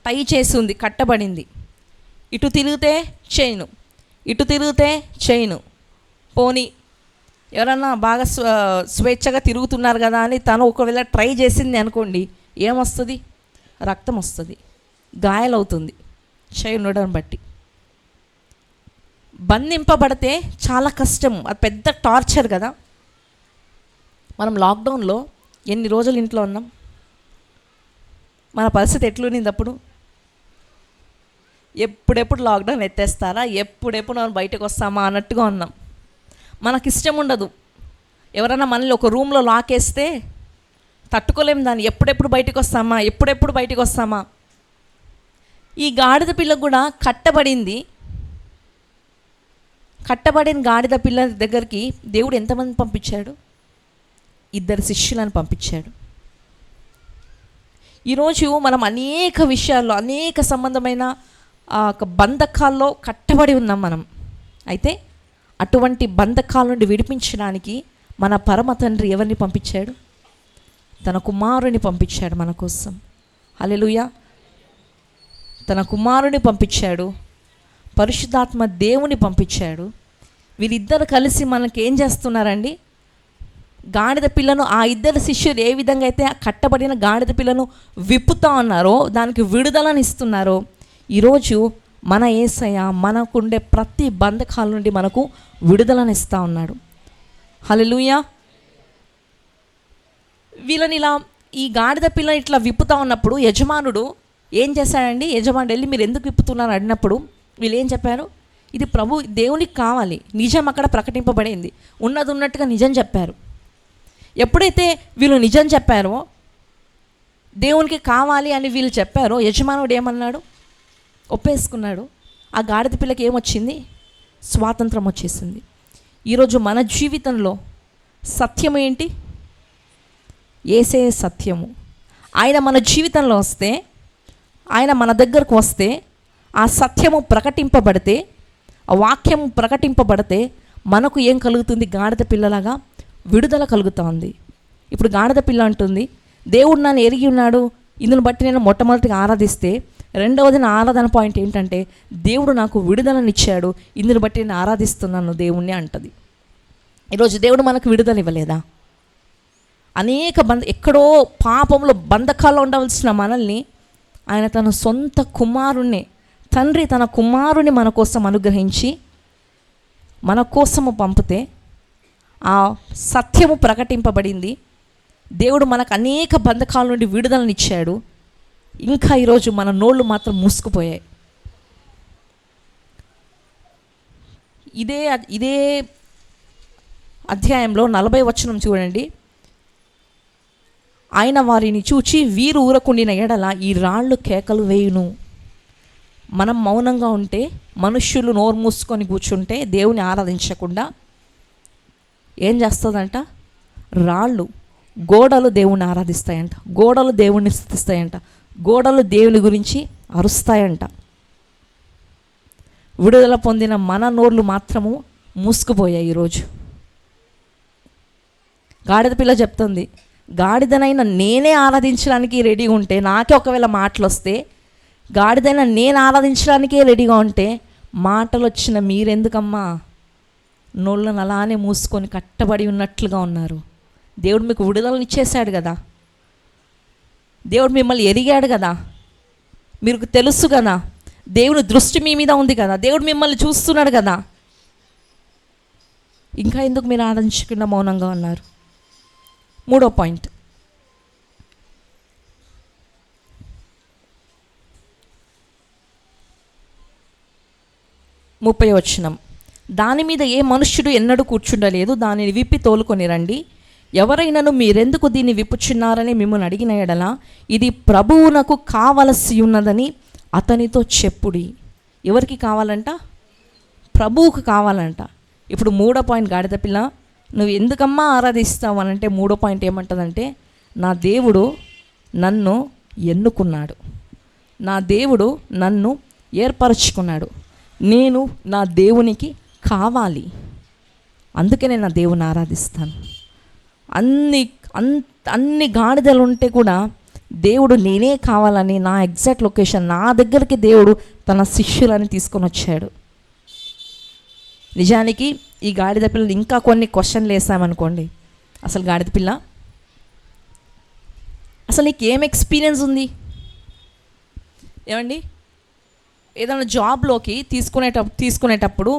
టై చేసి ఉంది, కట్టబడింది. ఇటు తిరిగితే చైను, ఇటు తిరిగితే చైను. పోనీ ఎవరన్నా బాగా స్వేచ్ఛగా తిరుగుతున్నారు కదా అని తను ఒకవేళ ట్రై చేసింది అనుకోండి, ఏమొస్తుంది? రక్తం వస్తుంది, గాయాలవుతుంది చైన్ ఉండడం బట్టి. బంధింపబడితే చాలా కష్టం, అది పెద్ద టార్చర్ కదా. మనం లాక్డౌన్లో ఎన్ని రోజులు ఇంట్లో ఉన్నాం? మన పరిస్థితి ఎట్లుంది అప్పుడు? ఎప్పుడెప్పుడు లాక్డౌన్ ఎత్తేస్తారా, ఎప్పుడెప్పుడు మనం బయటకు వస్తామా అన్నట్టుగా ఉన్నాం. మనకి ఇష్టం ఉండదు. ఎవరైనా మనల్ని ఒక రూమ్లో లాకేస్తే తట్టుకోలేము దాన్ని. ఎప్పుడెప్పుడు బయటకు వస్తామా. ఈ గాడిద పిల్ల కూడా కట్టబడిన గాడిద పిల్ల దగ్గరికి దేవుడు ఎంతమంది పంపించాడు? 2 శిష్యులను పంపించాడు. ఈరోజు మనం అనేక విషయాల్లో, అనేక సంబంధమైన బంధకాల్లో కట్టబడి ఉన్నాం మనం. అయితే అటువంటి బంధకాల నుండి విడిపించడానికి మన పరమ తండ్రి ఎవరిని పంపించాడు? తన కుమారుని పంపించాడు మన కోసం. హల్లెలూయా. తన కుమారుని పంపించాడు, పరిశుద్ధాత్మ దేవుని పంపించాడు. వీరిద్దరు కలిసి మనకి ఏం చేస్తున్నారండి? గాడిద పిల్లను, ఆ 2 శిష్యులు ఏ విధంగా అయితే కట్టబడిన గాడిద పిల్లను విప్పుతా ఉన్నారో, దానికి విడుదలని ఇస్తున్నారో, ఈరోజు మన యేసయ్య మనకుండే ప్రతి బంధకాల నుండి మనకు విడుదలని ఇస్తూ ఉన్నాడు. హల్లెలూయా. వీళ్ళని ఇలా, ఈ గాడిద పిల్ల ఇట్లా విప్పుతా ఉన్నప్పుడు యజమానుడు ఏం చేశాడండి? యజమానుడు వెళ్ళి మీరు ఎందుకు విప్పుతున్నారు అడిగినప్పుడు వీళ్ళు ఏం చెప్పారు? ఇది ప్రభు దేవునికి కావాలి. నిజం అక్కడ ప్రకటింపబడింది, ఉన్నది ఉన్నట్టుగా నిజం చెప్పారు. ఎప్పుడైతే వీళ్ళు నిజం చెప్పారో, దేవునికి కావాలి అని వీళ్ళు చెప్పారో, యజమానుడు ఏమన్నాడు? ఒప్పేసుకున్నాడు. ఆ గాడిద పిల్లకి ఏమొచ్చింది? స్వాతంత్రం వచ్చేసింది. ఈరోజు మన జీవితంలో సత్యం ఏంటి? యేసే సత్యము. ఆయన మన జీవితంలో వస్తే, ఆయన మన దగ్గరకు వస్తే, ఆ సత్యము ప్రకటింపబడితే, ఆ వాక్యము ప్రకటింపబడితే మనకు ఏం కలుగుతుంది? గాడిద పిల్లలాగా విడుదల కలుగుతుంది. ఇప్పుడు గాడిద పిల్ల అంటుంది, దేవుడు నన్ను ఎరిగి ఉన్నాడు, ఇందుని బట్టి నేను మొట్టమొదటిగా ఆరాధిస్తే, రెండవది నా ఆరాధన పాయింట్ ఏంటంటే దేవుడు నాకు విడుదలనిచ్చాడు, ఇందుని బట్టి నేను ఆరాధిస్తున్నాను దేవుణ్ణి అంటది. ఈరోజు దేవుడు మనకు విడుదల ఇవ్వలేదా? అనేక ఎక్కడో పాపంలో బంధకాల్లో ఉండవలసిన మనల్ని ఆయన తన సొంత కుమారుణ్ణి, తండ్రి తన కుమారుని మన కోసం అనుగ్రహించి మన కోసము పంపితే ఆ సత్యము ప్రకటింపబడింది. దేవుడు మనకు అనేక బంధకాల నుండి విడుదలనిచ్చాడు. ఇంకా ఈరోజు మన నోళ్ళు మాత్రం మూసుకుపోయాయి. ఇదే అధ్యాయంలో 40 వచనం చూడండి. ఆయన వారిని చూచి వీరు ఊరకుండిన ఎడల ఈ రాళ్ళు కేకలు వేయును. మనం మౌనంగా ఉంటే, మనుష్యులు నోరు మూసుకొని కూర్చుంటే, దేవుని ఆరాధించకుండా ఏం చేస్తుందంట? రాళ్ళు, గోడలు దేవుణ్ణి ఆరాధిస్తాయంట, గోడలు దేవుణ్ణి స్తుతిస్తాయంట, గోడలు దేవుని గురించి అరుస్తాయంట. విడుదల పొందిన మన నోర్లు మాత్రము మూసుకుపోయాయి ఈరోజు. గాడిద పిల్ల చెప్తుంది, గాడిదనైనా నేనే ఆరాధించడానికి రెడీగా ఉంటే, నాకే ఒకవేళ మాటలు వస్తే, గాడిదైనా నేను ఆరాధించడానికే రెడీగా ఉంటే, మాటలు వచ్చిన మీరెందుకమ్మా నోళ్ళను అలానే మూసుకొని కట్టబడి ఉన్నట్లుగా ఉన్నారు? దేవుడు మీకు విడుదలను ఇచ్చేశాడు కదా, దేవుడు మిమ్మల్ని ఎరిగాడు కదా, మీకు తెలుసు కదా, దేవుని దృష్టి మీ మీద ఉంది కదా, దేవుడు మిమ్మల్ని చూస్తున్నాడు కదా, ఇంకా ఎందుకు మీరు ఆరాధించకుండా మౌనంగా ఉన్నారు? 3వ పాయింట్, ముప్పై వచనం. దాని మీద ఏ మనుష్యుడు ఎన్నడూ కూర్చుండలేదు, దానిని విప్పి తోలుకొని రండి. ఎవరైనాను మీరెందుకు దీన్ని విప్పుచున్నారని మిమ్మల్ని అడిగిన ఎడల ఇది ప్రభువునకు కావలసి ఉన్నదని అతనితో చెప్పుడి. ఎవరికి కావాలంట? ప్రభువుకు కావాలంట. ఇప్పుడు 3వ పాయింట్, గాడిద పిల్ల నువ్వు ఎందుకమ్మా ఆరాధిస్తావు అని అంటే 3వ పాయింట్ ఏమంటుందంటే, నా దేవుడు నన్ను ఎన్నుకున్నాడు, నా దేవుడు నన్ను ఏర్పరచుకున్నాడు, నేను నా దేవునికి కావాలి, అందుకే నేను నా దేవుని ఆరాధిస్తాను. అన్ని గాడిదలు ఉంటే కూడా దేవుడు నేనే కావాలని, నా ఎగ్జాక్ట్ లొకేషన్ నా దగ్గరికి దేవుడు తన శిష్యులని తీసుకొని వచ్చాడు. నిజానికి ఈ గాడిద పిల్లలు ఇంకా కొన్ని క్వశ్చన్లు వేసామనుకోండి, అసలు గాడిద పిల్ల అసలు నీకు ఏం ఎక్స్పీరియన్స్ ఉంది? ఏమండి, ఏదైనా జాబ్లోకి తీసుకునేటప్పుడు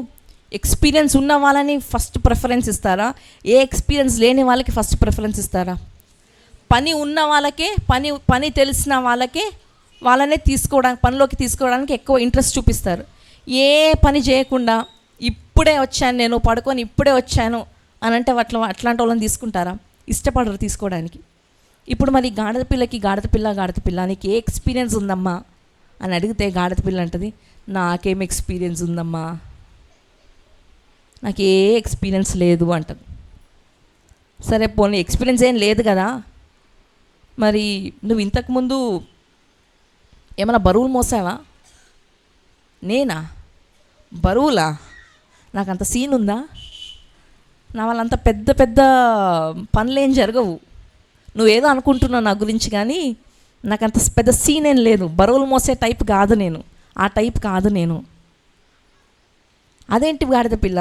ఎక్స్పీరియన్స్ ఉన్న వాళ్ళని ఫస్ట్ ప్రిఫరెన్స్ ఇస్తారా? ఏ ఎక్స్పీరియన్స్ లేని వాళ్ళకి ఫస్ట్ ప్రిఫరెన్స్ ఇస్తారా? పని ఉన్న వాళ్ళకే, పని తెలిసిన వాళ్ళనే పనిలోకి తీసుకోవడానికి ఎక్కువ ఇంట్రెస్ట్ చూపిస్తారు. ఏ పని చేయకుండా ఇప్పుడే వచ్చాను నేను, పడుకొని ఇప్పుడే వచ్చాను అని అంటే అట్లాంటి వాళ్ళని తీసుకుంటారా? ఇష్టపడరు తీసుకోవడానికి. ఇప్పుడు మరి గాడిద పిల్ల నీకు ఏ ఎక్స్పీరియన్స్ ఉందమ్మా అని అడిగితే గాడిద పిల్ల అంటది, నాకేం ఎక్స్పీరియన్స్ ఉందమ్మా, నాకు ఏ ఎక్స్పీరియన్స్ లేదు అంటది. సరే పోనీ ఎక్స్పీరియన్స్ ఏం లేదు కదా, మరి నువ్వు ఇంతకుముందు ఏమైనా బరువులు మోసావా? నేనా బరువులా? నాకు అంత సీన్ ఉందా? నా వాళ్ళంత పెద్ద పెద్ద పనులేం జరగవు. నువ్వేదో అనుకుంటున్నావు నా గురించి, కానీ నాకు అంత పెద్ద సీన్ ఏం లేదు. బరువులు మోసే టైప్ కాదు నేను, ఆ టైప్ కాదు నేను. అదేంటి గాడిద పిల్ల,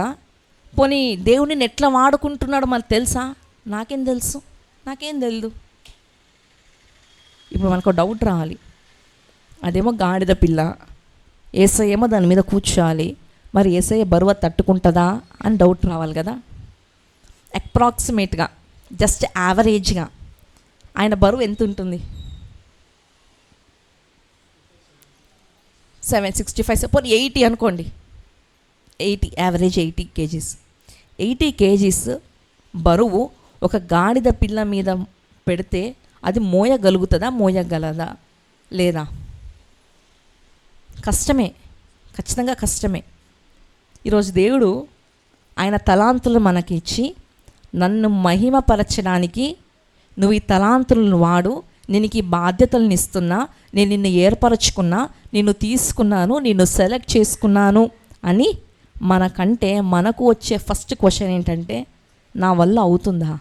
పోనీ దేవుడిని ఎట్లా వాడుకుంటున్నాడో మనకు తెలుసా? నాకేం తెలుసు, నాకేం తెలియదు. ఇప్పుడు మనకు డౌట్ రావాలి, అదేమో గాడిద పిల్ల, యేసయ్య ఏమో దాని మీద కూర్చోవాలి, మరి యేసయ్య బరువు తట్టుకుంటుందా అని డౌట్ రావాలి కదా. అప్రాక్సిమేట్గా, జస్ట్ యావరేజ్గా ఆయన బరువు ఎంత ఉంటుంది? 765, పోనీ 80 అనుకోండి, 80 యావరేజ్ 80 kgs. 80 kgs బరువు ఒక గాడిద పిల్ల మీద పెడితే అది మోయగలుగుతుందా, మోయగలదా లేదా? కష్టమే, ఖచ్చితంగా కష్టమే. ఈరోజు దేవుడు ఆయన తలాంతులు మనకి ఇచ్చి నన్ను మహిమపరచడానికి నువ్వు ఈ తలాంతులను వాడు, నేను ఈ బాధ్యతలను ఇస్తున్నా, నేను నిన్ను ఏర్పరచుకున్నా, నిన్ను తీసుకున్నాను, నిన్ను సెలెక్ట్ చేసుకున్నాను అని మనకంటే మనకు వచ్చే ఫస్ట్ క్వశ్చన్ ఏంటంటే, నా వల్ల అవుతుందా?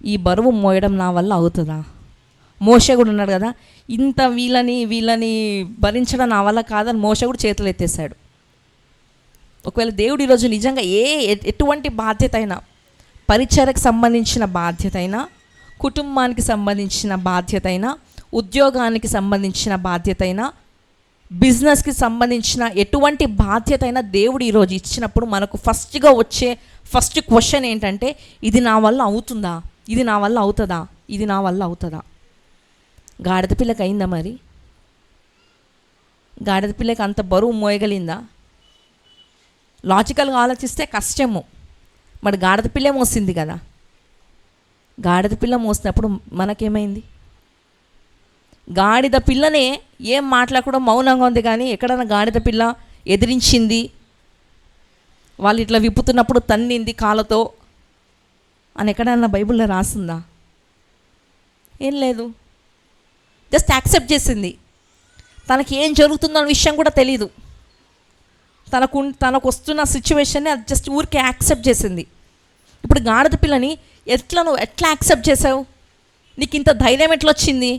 ఈ బరువు మోయడం నా వల్ల అవుతుందా? మోషే కూడా ఉన్నాడు కదా, ఇంత వీళ్ళని భరించడం నా వల్ల కాదని మోషే కూడా చేతులు ఎత్తేసాడు. ఒకవేళ దేవుడు ఈరోజు నిజంగా ఎటువంటి బాధ్యత అయినా, పరిచర్యకు సంబంధించిన బాధ్యత అయినా, కుటుంబానికి సంబంధించిన బాధ్యత అయినా, ఉద్యోగానికి సంబంధించిన బాధ్యత అయినా, బిజినెస్కి సంబంధించిన ఎటువంటి బాధ్యత అయినా దేవుడు ఈరోజు ఇచ్చినప్పుడు మనకు ఫస్ట్గా వచ్చే ఫస్ట్ క్వశ్చన్ ఏంటంటే, ఇది నా వల్ల అవుతుందా, ఇది నా వల్ల అవుతుందా, ఇది నా వల్ల అవుతుందా? గాడిద పిల్లకి అయిందా? మరి గాడిద పిల్లకి అంత బరువు మోయగలిందా? లాజికల్గా ఆలోచిస్తే కష్టము, మరి గాడిద పిల్లే మోసింది కదా. గాడిద పిల్ల మోసినప్పుడు మనకేమైంది? గాడిద పిల్లనే ఏం మాట్లాడకుండా మౌనంగా ఉంది, కానీ ఎక్కడన్నా గాడిద పిల్ల ఎదిరించింది, వాళ్ళు ఇట్లా విప్పుతున్నప్పుడు తన్నింది కాళ్ళతో అని ఎక్కడన్నా బైబిల్లో రాసిందా? ఏం లేదు. జస్ట్ యాక్సెప్ట్ చేసింది. తనకి ఏం జరుగుతుందో అనే విషయం కూడా తెలీదు. తనకు వస్తున్న సిచ్యువేషన్ని అది జస్ట్ ఊరికే యాక్సెప్ట్ చేసింది. ఇప్పుడు గాడిద పిల్లని నువ్వు ఎట్లా యాక్సెప్ట్ చేసావు? నీకు ఇంత ధైర్యం ఎట్లా వచ్చింది?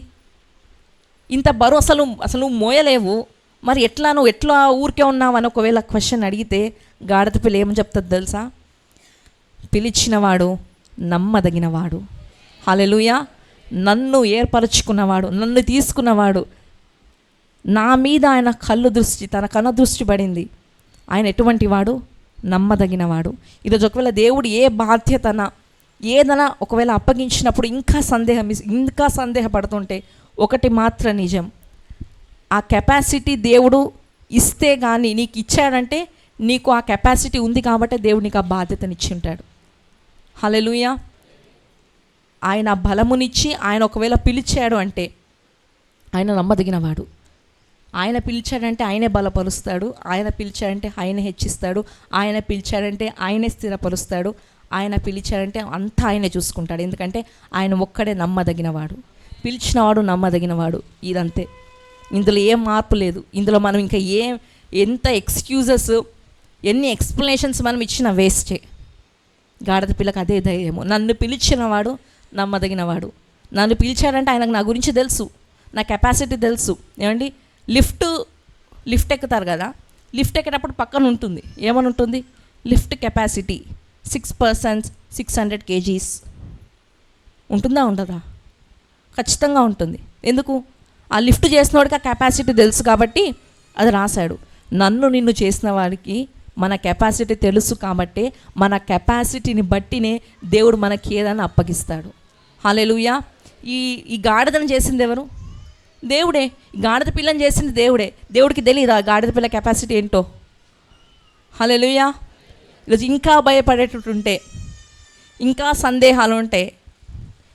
ఇంత బరువు అసలు నువ్వు మోయలేవు, మరి నువ్వు ఎట్లా ఊరికే ఉన్నావు అని ఒకవేళ క్వశ్చన్ అడిగితే గాడిద పిల్ల ఏమని చెప్తుంది తెలుసా? పిలిచినవాడు నమ్మదగినవాడు, హల్లెలూయా, నన్ను ఏర్పరచుకున్నవాడు, నన్ను తీసుకున్నవాడు, నా మీద ఆయన తన కన్ను దృష్టి పడింది, ఆయన ఎటువంటి వాడు? నమ్మదగినవాడు. ఈరోజు ఒకవేళ దేవుడు ఏ బాధ్యతన ఏదైనా ఒకవేళ అప్పగించినప్పుడు ఇంకా సందేహపడుతుంటే ఒకటి మాత్రం నిజం, ఆ కెపాసిటీ దేవుడు ఇస్తే కానీ నీకు ఇచ్చాడంటే నీకు ఆ కెపాసిటీ ఉంది కాబట్టి దేవుడు నీకు ఆ బాధ్యతనిచ్చి ఉంటాడు. హల్లెలూయా. ఆయన బలమునిచ్చి ఆయన ఒకవేళ పిలిచాడు అంటే ఆయన నమ్మదగినవాడు. ఆయన పిలిచాడంటే ఆయనే బలపరుస్తాడు, ఆయన పిలిచాడంటే ఆయనే హెచ్చిస్తాడు, ఆయన పిలిచాడంటే ఆయనే స్థిరపరుస్తాడు, ఆయన పిలిచాడంటే అంతా ఆయనే చూసుకుంటాడు. ఎందుకంటే ఆయన ఒక్కడే నమ్మదగినవాడు, పిలిచినవాడు నమ్మదగినవాడు. ఇదంతే, ఇందులో ఏం మార్పు లేదు. ఇందులో మనం ఇంకా ఎంత ఎక్స్క్యూజెస్, ఎన్ని ఎక్స్ప్లెనేషన్స్ మనం ఇచ్చిన వేస్టే. గాడిద పిల్లకి అదే ధైర్యము, నన్ను పిలిచినవాడు నమ్మదగినవాడు. నన్ను పిలిచాడంటే ఆయనకు నా గురించి తెలుసు, నా కెపాసిటీ తెలుసు. ఏమండి, లిఫ్ట్ ఎక్కుతారు కదా, లిఫ్ట్ ఎక్కేటప్పుడు పక్కన ఉంటుంది, ఏమని ఉంటుంది? లిఫ్ట్ కెపాసిటీ 6 persons 600 kgs ఉంటుందా? ఉండదా? ఖచ్చితంగా ఉంటుంది. ఎందుకు? ఆ లిఫ్ట్ చేసిన వాడికి ఆ కెపాసిటీ తెలుసు కాబట్టి అది రాశాడు. నిన్ను చేసిన వాడికి మన కెపాసిటీ తెలుసు కాబట్టి మన కెపాసిటీని బట్టినే దేవుడు మనకి ఏదైనా అప్పగిస్తాడు. హల్లెలూయా. ఈ గాడిదను చేసింది ఎవరు? దేవుడే. గాడిద పిల్లని చేసింది దేవుడే. దేవుడికి తెలియదా గాడిద పిల్ల కెపాసిటీ ఏంటో? హల్లెలూయా. ఈరోజు ఇంకా భయపడేటట్టుంటే, ఇంకా సందేహాలు ఉంటే,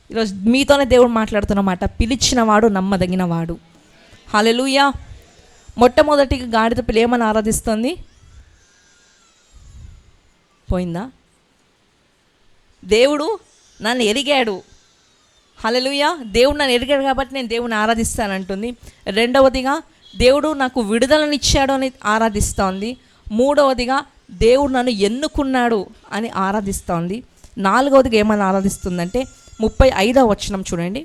ఈరోజు మీతోనే దేవుడు మాట్లాడుతున్నమాట, పిలిచినవాడు నమ్మదగినవాడు. హల్లెలూయా. మొట్టమొదటిగా గాడిద పిల్ల ఏమని ఆరాధిస్తుంది? పోయిందా? దేవుడు నన్ను ఎరిగాడు. హల్లెలూయా. దేవుడు నన్ను ఎరిగాడు కాబట్టి నేను దేవుని ఆరాధిస్తానంటుంది. రెండవదిగా దేవుడు నాకు విడుదలనిచ్చాడు అని ఆరాధిస్తోంది. మూడవదిగా దేవుడు నన్ను ఎన్నుకున్నాడు అని ఆరాధిస్తోంది. నాలుగవదిగా ఏమని ఆరాధిస్తుందంటే 35వ వచనం చూడండి.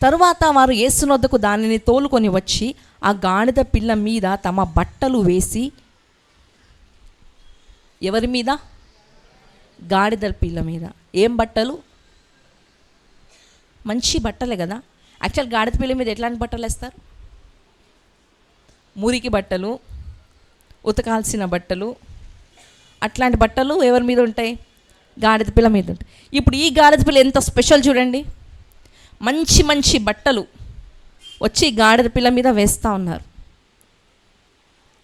తరువాత వారు యేసునొద్దకు దానిని తోలుకొని వచ్చి ఆ గాడిద పిల్ల మీద తమ బట్టలు వేసి, ఎవరి మీద? గాడిద పిల్ల మీద. ఏం బట్టలు? మంచి బట్టలే కదా. యాక్చువల్ గాడిద పిల్ల మీద ఎట్లాంటి బట్టలు వేస్తారు? మురికి బట్టలు, ఉతకాల్సిన బట్టలు, అట్లాంటి బట్టలు ఎవరి మీద ఉంటాయి? గాడిద పిల్ల మీద ఉంటాయి. ఇప్పుడు ఈ గాడిద పిల్ల ఎంత స్పెషల్ చూడండి. మంచి మంచి బట్టలు వచ్చి గాడిద పిల్ల మీద వేస్తూ ఉన్నారు.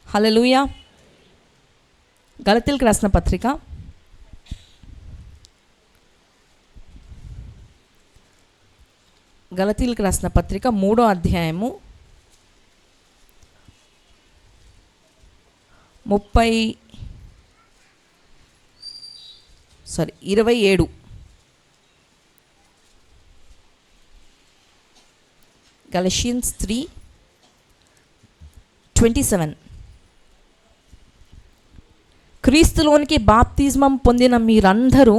హల్లెలూయా. గలతీయులకు రాసిన పత్రిక 3వ అధ్యాయము 27. Galatians 3:27. క్రీస్తులోనికి బాప్తిజమం పొందిన మీరందరూ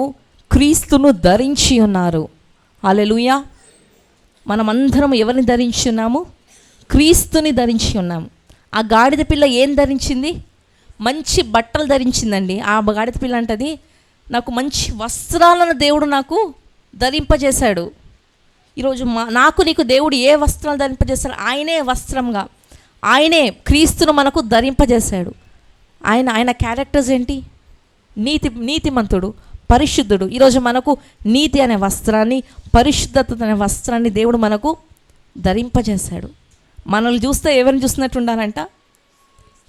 క్రీస్తును ధరించి ఉన్నారు. హల్లెలూయా. మనమందరం ఎవరిని ధరించి ఉన్నాము? క్రీస్తుని ధరించి ఉన్నాము. ఆ గాడిద పిల్ల ఏం ధరించింది? మంచి బట్టలు ధరించిందండి. ఆ గాడిద పిల్ల అంటది, నాకు మంచి వస్త్రాలను దేవుడు నాకు ధరింపజేశాడు. ఈరోజు నాకు నీకు దేవుడు ఏ వస్త్రాలు ధరింపజేశాడు? ఆయనే వస్త్రంగా, ఆయనే క్రీస్తును మనకు ధరింపజేశాడు. ఆయన క్యారెక్టర్స్ ఏంటి? నీతిమంతుడు, పరిశుద్ధుడు. ఈరోజు మనకు నీతి అనే వస్త్రాన్ని, పరిశుద్ధత అనే వస్త్రాన్ని దేవుడు మనకు ధరింపజేశాడు. మనల్ని చూస్తే ఎవరిని చూసినట్టు ఉండాలంట?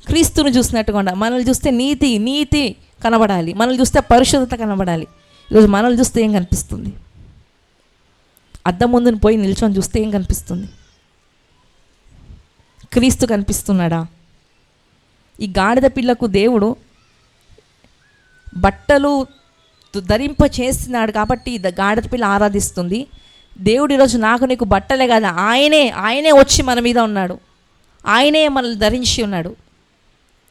క్రీస్తుని చూసినట్టుగా ఉండాలి. మనల్ని చూస్తే నీతి కనబడాలి, మనల్ని చూస్తే పరిశుద్ధత కనబడాలి. ఈరోజు మనల్ని చూస్తే ఏం కనిపిస్తుంది? అద్దం ముందుని పోయి నిల్చొని చూస్తే ఏం కనిపిస్తుంది? క్రీస్తు కనిపిస్తున్నాడా? ఈ గాడిద పిల్లకు దేవుడు బట్టలు ధరింప చేస్తున్నాడు కాబట్టి గాడిద పిల్ల ఆరాధిస్తుంది. దేవుడు ఈరోజు నాకు నీకు బట్టలే కాదు, ఆయనే వచ్చి మన మీద ఉన్నాడు, ఆయనే మనల్ని ధరించి ఉన్నాడు.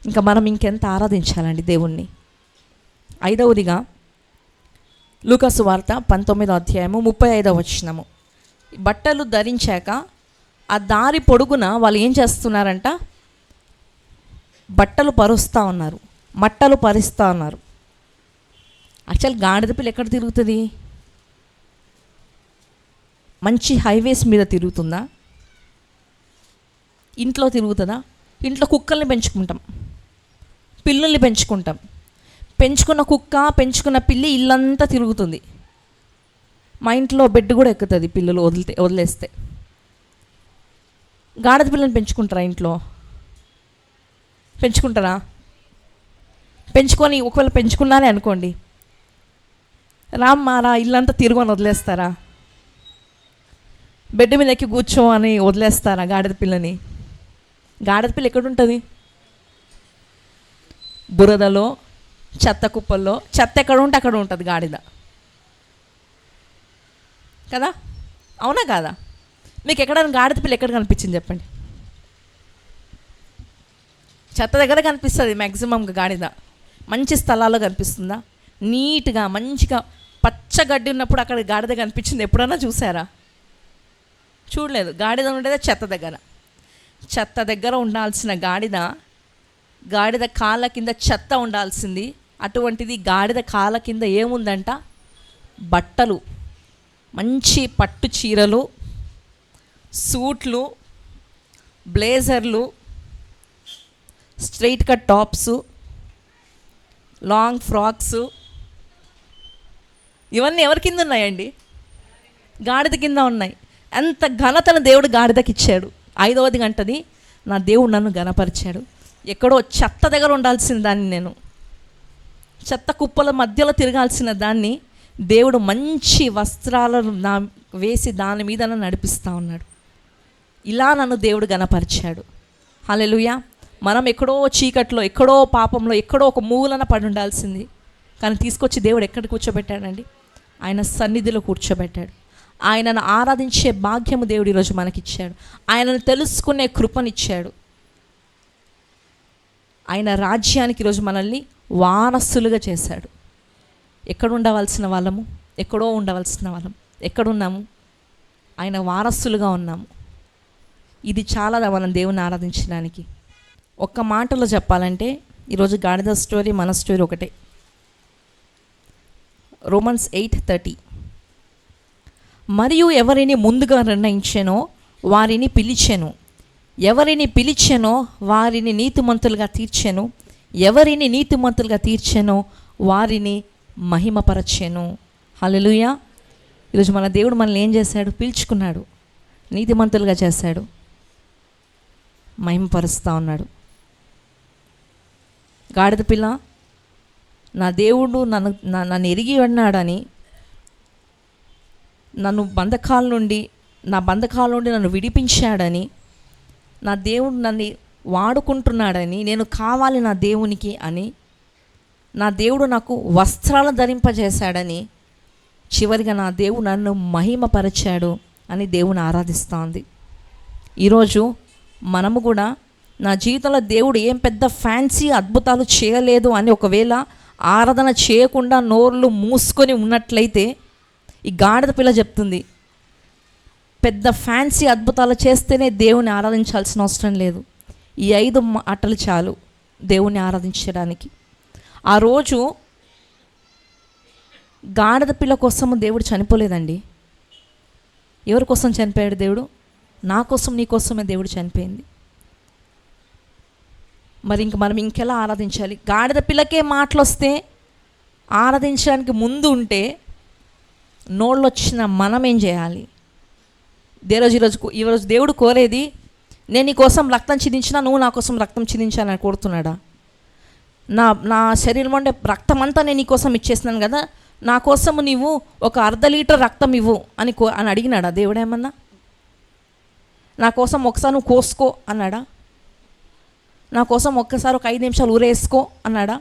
ఇంకా మనం ఇంకెంత ఆరాధించాలండి దేవుణ్ణి. 5వదిగా లూకాసు వార్త 19వ అధ్యాయము 35వ వచనము. బట్టలు ధరించాక ఆ దారి పొడుగున వాళ్ళు ఏం చేస్తున్నారంట? బట్టలు పరుస్తూ ఉన్నారు, మట్టలు పరుస్తూ ఉన్నారు. యాక్చువల్ గాడిద పిల్ల ఎక్కడ తిరుగుతుంది? మంచి హైవేస్ మీద తిరుగుతుందా? ఇంట్లో తిరుగుతుందా? ఇంట్లో కుక్కల్ని పెంచుకుంటాం, పిల్లుల్ని పెంచుకుంటాం. పెంచుకున్న కుక్క, పెంచుకున్న పిల్లి ఇల్లంతా తిరుగుతుంది. మా ఇంట్లో బెడ్ కూడా ఎక్కుతుంది పిల్లలు వదిలేస్తే. గాడిద పిల్లని పెంచుకుంటారా? ఇంట్లో పెంచుకుంటారా? పెంచుకొని ఒకవేళ పెంచుకున్నానే అనుకోండి, రామ్మారా ఇల్లంతా తిరుగుని వదిలేస్తారా? బెడ్ మీద ఎక్కి కూర్చో అని వదిలేస్తారా గాడిద పిల్లని? గాడిద పిల్ల ఎక్కడుంటుంది? బురదలో, చెత్త కుప్పల్లో. చెత్త ఎక్కడ ఉంటే అక్కడ ఉంటుంది గాడిద కదా, అవునా కాదా? మీకు ఎక్కడైనా గాడిద పిల్ల ఎక్కడ కనిపించింది చెప్పండి? చెత్త దగ్గర కనిపిస్తుంది మ్యాక్సిమంగా గాడిద. మంచి స్థలాల్లో కనిపిస్తుందా? నీట్గా మంచిగా పచ్చగడ్డి ఉన్నప్పుడు అక్కడ గాడిద కనిపించింది ఎప్పుడన్నా చూసారా? చూడలేదు. గాడిద ఉండేదే చెత్త దగ్గర. చెత్త దగ్గర ఉండాల్సిన గాడిద కాళ్ళ కింద చెత్త ఉండాల్సింది. అటువంటిది గాడిద కాళ్ళ కింద ఏముందంట? బట్టలు, మంచి పట్టు చీరలు, సూట్లు, బ్లేజర్లు, straight cut tops, long frocks. ఇవన్నీ ఎవరి కింద ఉన్నాయండి? గాడిద కింద ఉన్నాయి. ఎంత ఘనతను దేవుడు గాడిదకి ఇచ్చాడు. 5వది గంటది, నా దేవుడు నన్ను ఘనపరిచాడు. ఎక్కడో చెత్త దగ్గర ఉండాల్సిన దాన్ని, నేను చెత్త కుప్పల మధ్యలో తిరగాల్సిన దాన్ని దేవుడు మంచి వస్త్రాలను వేసి దాని మీద నడిపిస్తూ ఉన్నాడు. ఇలా నన్ను దేవుడు ఘనపరిచాడు. హల్లెలూయా. మనం ఎక్కడో చీకట్లో, ఎక్కడో పాపంలో, ఎక్కడో ఒక మూలన పడి ఉండాల్సింది, కానీ తీసుకొచ్చి దేవుడు ఎక్కడ కూర్చోబెట్టాడండి? ఆయన సన్నిధిలో కూర్చోబెట్టాడు. ఆయనను ఆరాధించే భాగ్యము దేవుడు ఈరోజు మనకిచ్చాడు. ఆయనను తెలుసుకునే కృపనిచ్చాడు. ఆయన రాజ్యానికి ఈరోజు మనల్ని వారసులుగా చేశాడు. ఎక్కడ ఉండవలసిన వాళ్ళము? ఎక్కడో ఉండవలసిన వాళ్ళం. ఎక్కడున్నాము? ఆయన వారసులుగా ఉన్నాము. ఇది చాలా మనం దేవుని ఆరాధించడానికి. ఒక్క మాటలో చెప్పాలంటే ఈరోజు గాడిద స్టోరీ, మన స్టోరీ ఒకటే. రోమన్స్ 8:30. మరియు ఎవరిని ముందుగా నిర్ణయించెనో వారిని పిలిచెను, ఎవరిని పిలిచెనో వారిని నీతిమంతులుగా తీర్చెను, ఎవరిని నీతిమంతులుగా తీర్చెనో వారిని మహిమపరచెను. హల్లెలూయా. ఈరోజు మన దేవుడు మనల్ని ఏం చేశాడు? పిలుచుకున్నాడు, నీతిమంతులుగా చేశాడు, మహిమపరుస్తూ ఉన్నాడు. గాడిద పిల్ల, నా దేవుడు నన్ను ఎరిగి ఉన్నాడని, నా బంధకాల నుండి నన్ను విడిపించాడని, నా దేవుడు నన్ను వాడుకుంటున్నాడని, నేను కావాలి నా దేవునికి అని, నా దేవుడు నాకు వస్త్రాలను ధరింపజేశాడని, చివరిగా నా దేవుడు నన్ను మహిమపరిచాడు అని దేవుని ఆరాధిస్తూ ఉంది. ఈరోజు మనము కూడా నా జీవితంలో దేవుడు ఏం పెద్ద ఫ్యాన్సీ అద్భుతాలు చేయలేదు అని ఒకవేళ ఆరాధన చేయకుండా నోర్లు మూసుకొని ఉన్నట్లయితే, ఈ గాడిద పిల్ల చెప్తుంది, పెద్ద ఫ్యాన్సీ అద్భుతాలు చేస్తేనే దేవుని ఆరాధించాల్సిన అవసరం లేదు. ఈ 5 మాటలు చాలు దేవుని ఆరాధించడానికి. ఆ రోజు గాడిద పిల్ల కోసము దేవుడు చనిపోలేదండి. ఎవరి కోసం చనిపోయాడు దేవుడు? నా కోసం, నీ కోసమే దేవుడు చనిపోయింది. మరి ఇంక మనం ఇంకెలా ఆరాధించాలి? గాడిద పిల్లకే మాటలు వస్తే ఆరాధించడానికి ముందు ఉంటే, నోళ్ళు వచ్చిన మనం ఏం చేయాలి? ఈరోజు దేవుడు కోరేది నేను నీ కోసం రక్తం చిందించినా నువ్వు నా కోసం రక్తం చిందించాలని కోరుతున్నాడా? నా శరీరం అంటే రక్తం అంతా నేను నీ కోసం ఇచ్చేస్తున్నాను కదా, నా కోసం నీవు ఒక 1/2 లీటర్ రక్తం ఇవ్వు అని అడిగినాడా దేవుడేమన్నా? నా కోసం ఒకసారి నువ్వు కోసుకో అన్నాడా? నా కోసం ఒక్కసారి ఒక 5 నిమిషాలు ఊరేసుకో అన్నాడా?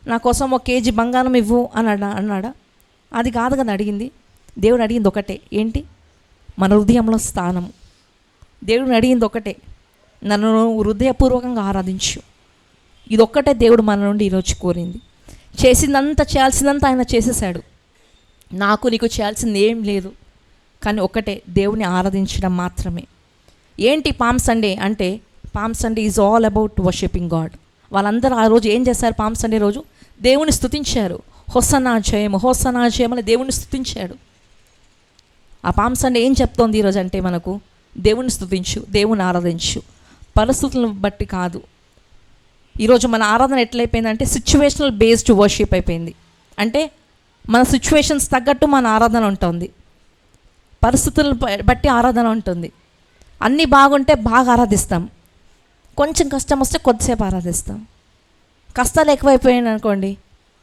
నా కోసం 1 కేజీ బంగారం ఇవ్వు అన్నాడా? అది కాదు కదా అడిగింది. దేవుడు అడిగింది ఒకటే, ఏంటి? మన హృదయంలో స్థానము. దేవుడిని అడిగింది ఒకటే, నన్ను హృదయపూర్వకంగా ఆరాధించు. ఇది ఒక్కటే దేవుడు మన నుండి ఈరోజు కోరింది. చేసిందంతా చేయాల్సిందంతా ఆయన చేసేసాడు. నాకు నీకు చేయాల్సింది ఏం లేదు, కానీ ఒకటే, దేవుని ఆరాధించడం మాత్రమే. ఏంటి పామ్ సండే అంటే? Palm Sunday is all about worshipping God. వాళ్ళందరూ ఆ రోజు ఏం చేశారు? పామ్ సండే రోజు దేవుని స్తుతించారు. హోసన్నా జయము, హోసన్నా జయము అని దేవుని స్తుతించాడు. ఆ పామ్ సండే ఏం చెప్తోంది ఈరోజు అంటే మనకు? దేవుని స్తుతించు, దేవుని ఆరాధించు. పరిస్థితులను బట్టి కాదు. ఈరోజు మన ఆరాధన ఎట్లయిపోయిందంటే సిచ్యువేషనల్ బేస్డ్ వర్షిప్ అయిపోయింది. అంటే మన సిచ్యువేషన్స్ తగ్గట్టు మన ఆరాధన ఉంటుంది, పరిస్థితులను బట్టి ఆరాధన ఉంటుంది. అన్నీ బాగుంటే బాగా ఆరాధిస్తాం, కొంచెం కష్టం వస్తే కొద్దిసేపు ఆరాధిస్తాం. కష్టాలు ఎక్కువైపోయాయి అనుకోండి,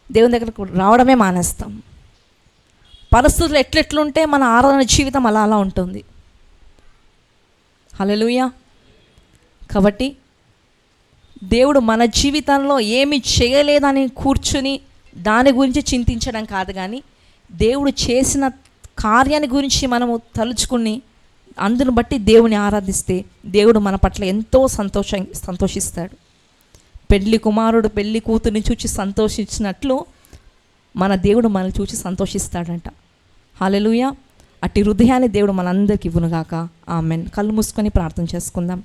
దేవుని దగ్గరకు రావడమే మానేస్తాం. పరిస్థితులు ఎట్లెట్లుంటే మన ఆరాధన జీవితం అలా ఉంటుంది. హల్లెలూయా. కాబట్టి దేవుడు మన జీవితంలో ఏమి చేయలేదని కూర్చుని దాని గురించి చింతించడం కాదు, కానీ దేవుడు చేసిన కార్యాన్ని గురించి మనము తలుచుకుని అందును బట్టి దేవుని ఆరాధిస్తే దేవుడు మన పట్ల ఎంతో సంతోషిస్తాడు. పెళ్లి కుమారుడు పెళ్లి కూతుర్ని చూచి సంతోషించినట్లు మన దేవుడు మనల్ని చూచి సంతోషిస్తాడంట. హల్లెలూయా. అట్టి హృదయాన్ని దేవుడు మనందరికీ ఇవ్వునుగాక. ఆమెన్. కళ్ళు మూసుకొని ప్రార్థన చేసుకుందాం.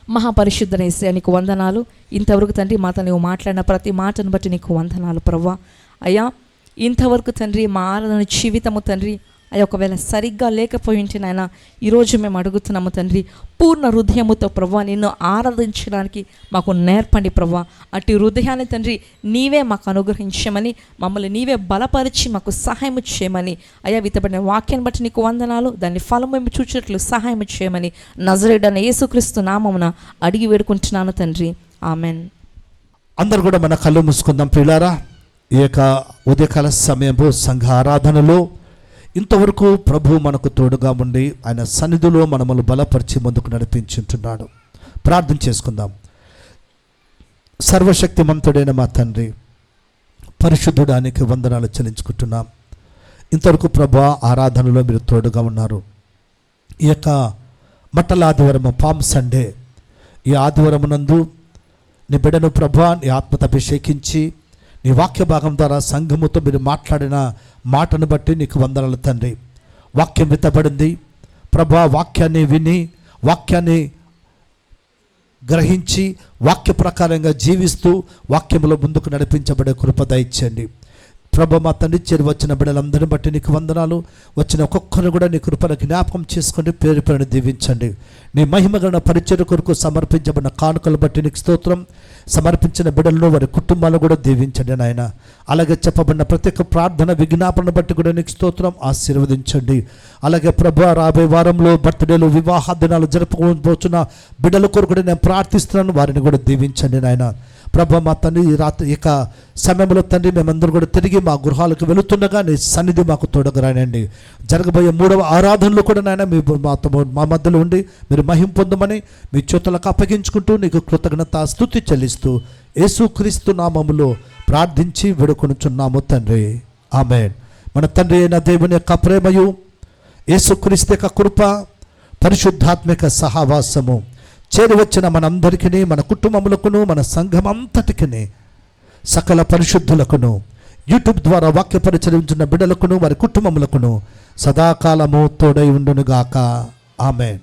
మహాపరిశుద్ధ యేసయ్యా, నీకు వందనాలు. ఇంతవరకు తండ్రి మాతో నువ్వు మాట్లాడిన ప్రతి మాటను బట్టి నీకు వందనాలు ప్రభువా. అయ్యా, ఇంతవరకు తండ్రి మా ఆరాధన జీవితము తండ్రి అయ్యా ఒకవేళ సరిగ్గా లేకపోయి ఉంటే నాయన, ఈరోజు మేము అడుగుతున్నాము తండ్రి, పూర్ణ హృదయముతో ప్రభువా నిన్ను ఆరాధించడానికి మాకు నేర్పండి ప్రభువా. అటు హృదయాన్ని తండ్రి నీవే మాకు అనుగ్రహించమని, మమ్మల్ని నీవే బలపరిచి మాకు సహాయం చేయమని, అయ్యా విత్తబడిన వాక్యాన్ని బట్టి నీకు వందనాలు. దాన్ని ఫలం మేము చూచేట్లు సహాయం చేయమని నజరేయుడైన యేసుక్రీస్తు నామమున అడిగి వేడుకుంటున్నాను తండ్రి. ఆమెన్. అందరు కూడా మన కళ్ళు మూసుకుందాం ప్రియులారా. ఈ యొక్క ఉదయకాల సమయంలో సంఘ ఆరాధనలో ఇంతవరకు ప్రభు మనకు తోడుగా ఉండి ఆయన సన్నిధిలో మనములు బలపరిచి ముందుకు నడిపించుంటున్నాడు. ప్రార్థన చేసుకుందాం. సర్వశక్తిమంతుడైన మా తండ్రి, పరిశుద్ధుడానికి వందనాలు చెల్లించుకుంటున్నాం. ఇంతవరకు ప్రభు ఆరాధనలో మీరు తోడుగా ఉన్నారు. ఈ యొక్క మట్టల ఆదివారం పామ్ సండే, ఈ ఆదివారం నందు నీ బిడ్డను ప్రభు నీ ఆత్మతో అభిషేకించి నీ వాక్య భాగం ద్వారా సంఘముతో మీరు మాట్లాడిన మాటను బట్టి నీకు వందనాలు తండ్రి. వాక్యం విత్తబడింది ప్రభా. వాక్యాన్ని విని వాక్యాన్ని గ్రహించి వాక్య ప్రకారంగా జీవిస్తూ వాక్యములో ముందుకు నడిపించబడే కృప దయచేయండి ప్రభు. మా తండ్రి చేరి వచ్చిన బిడ్డలందరిని బట్టి నీకు వందనాలు. వచ్చిన ఒక్కొక్కరు కూడా నీ కృపను జ్ఞాపకం చేసుకొని పేరు పేరును దీవించండి. నీ మహిమగల పరిచర్య కొరకు సమర్పించబడిన కానుకలు బట్టి నీకు స్తోత్రం. సమర్పించిన బిడ్డలను వారి కుటుంబాలను కూడా దీవించండి నాయన. అలాగే చెప్పబడిన ప్రతి ఒక్క ప్రార్థన విజ్ఞాపన బట్టి కూడా నీకు స్తోత్రం. ఆశీర్వదించండి. అలాగే ప్రభు రాబోయే వారంలో బర్త్డేలు వివాహ దినాలు జరుపుకోబోతున్న బిడ్డల కొరకు కూడా నేను ప్రార్థిస్తున్నాను. వారిని కూడా దీవించండి నాయన. ప్రభు మా తండ్రి ఈ రాత్రి ఇక సమయంలో తండ్రి మేమందరూ కూడా తిరిగి మా గృహాలకు వెళుతుండగా నీ సన్నిధి మాకు తోడుగా రానండి. జరగబోయే 3వ ఆరాధనలు కూడా నాయన మీ మా మధ్యలో ఉండి మీరు మహిమ పొందమని మీ చేతులకు అప్పగించుకుంటూ నీకు కృతజ్ఞత స్తుతి చెల్లిస్తూ యేసుక్రీస్తు నామములో ప్రార్థించి వేడుకొనుచున్నాము తండ్రి. ఆమేన్. మన తండ్రి అయిన దేవుని యొక్క ప్రేమయు యేసుక్రీస్తు యొక్క కృప పరిశుద్ధాత్మిక సహవాసము చేరి వచ్చిన మనందరికీ మన కుటుంబములకును మన సంఘం అంతటికి సకల పరిశుద్ధులకును యూట్యూబ్ ద్వారా వాక్య పరిచరించిన బిడ్డలకును వారి కుటుంబములకును సదాకాలము తోడై ఉండునుగాక. ఆమేన్.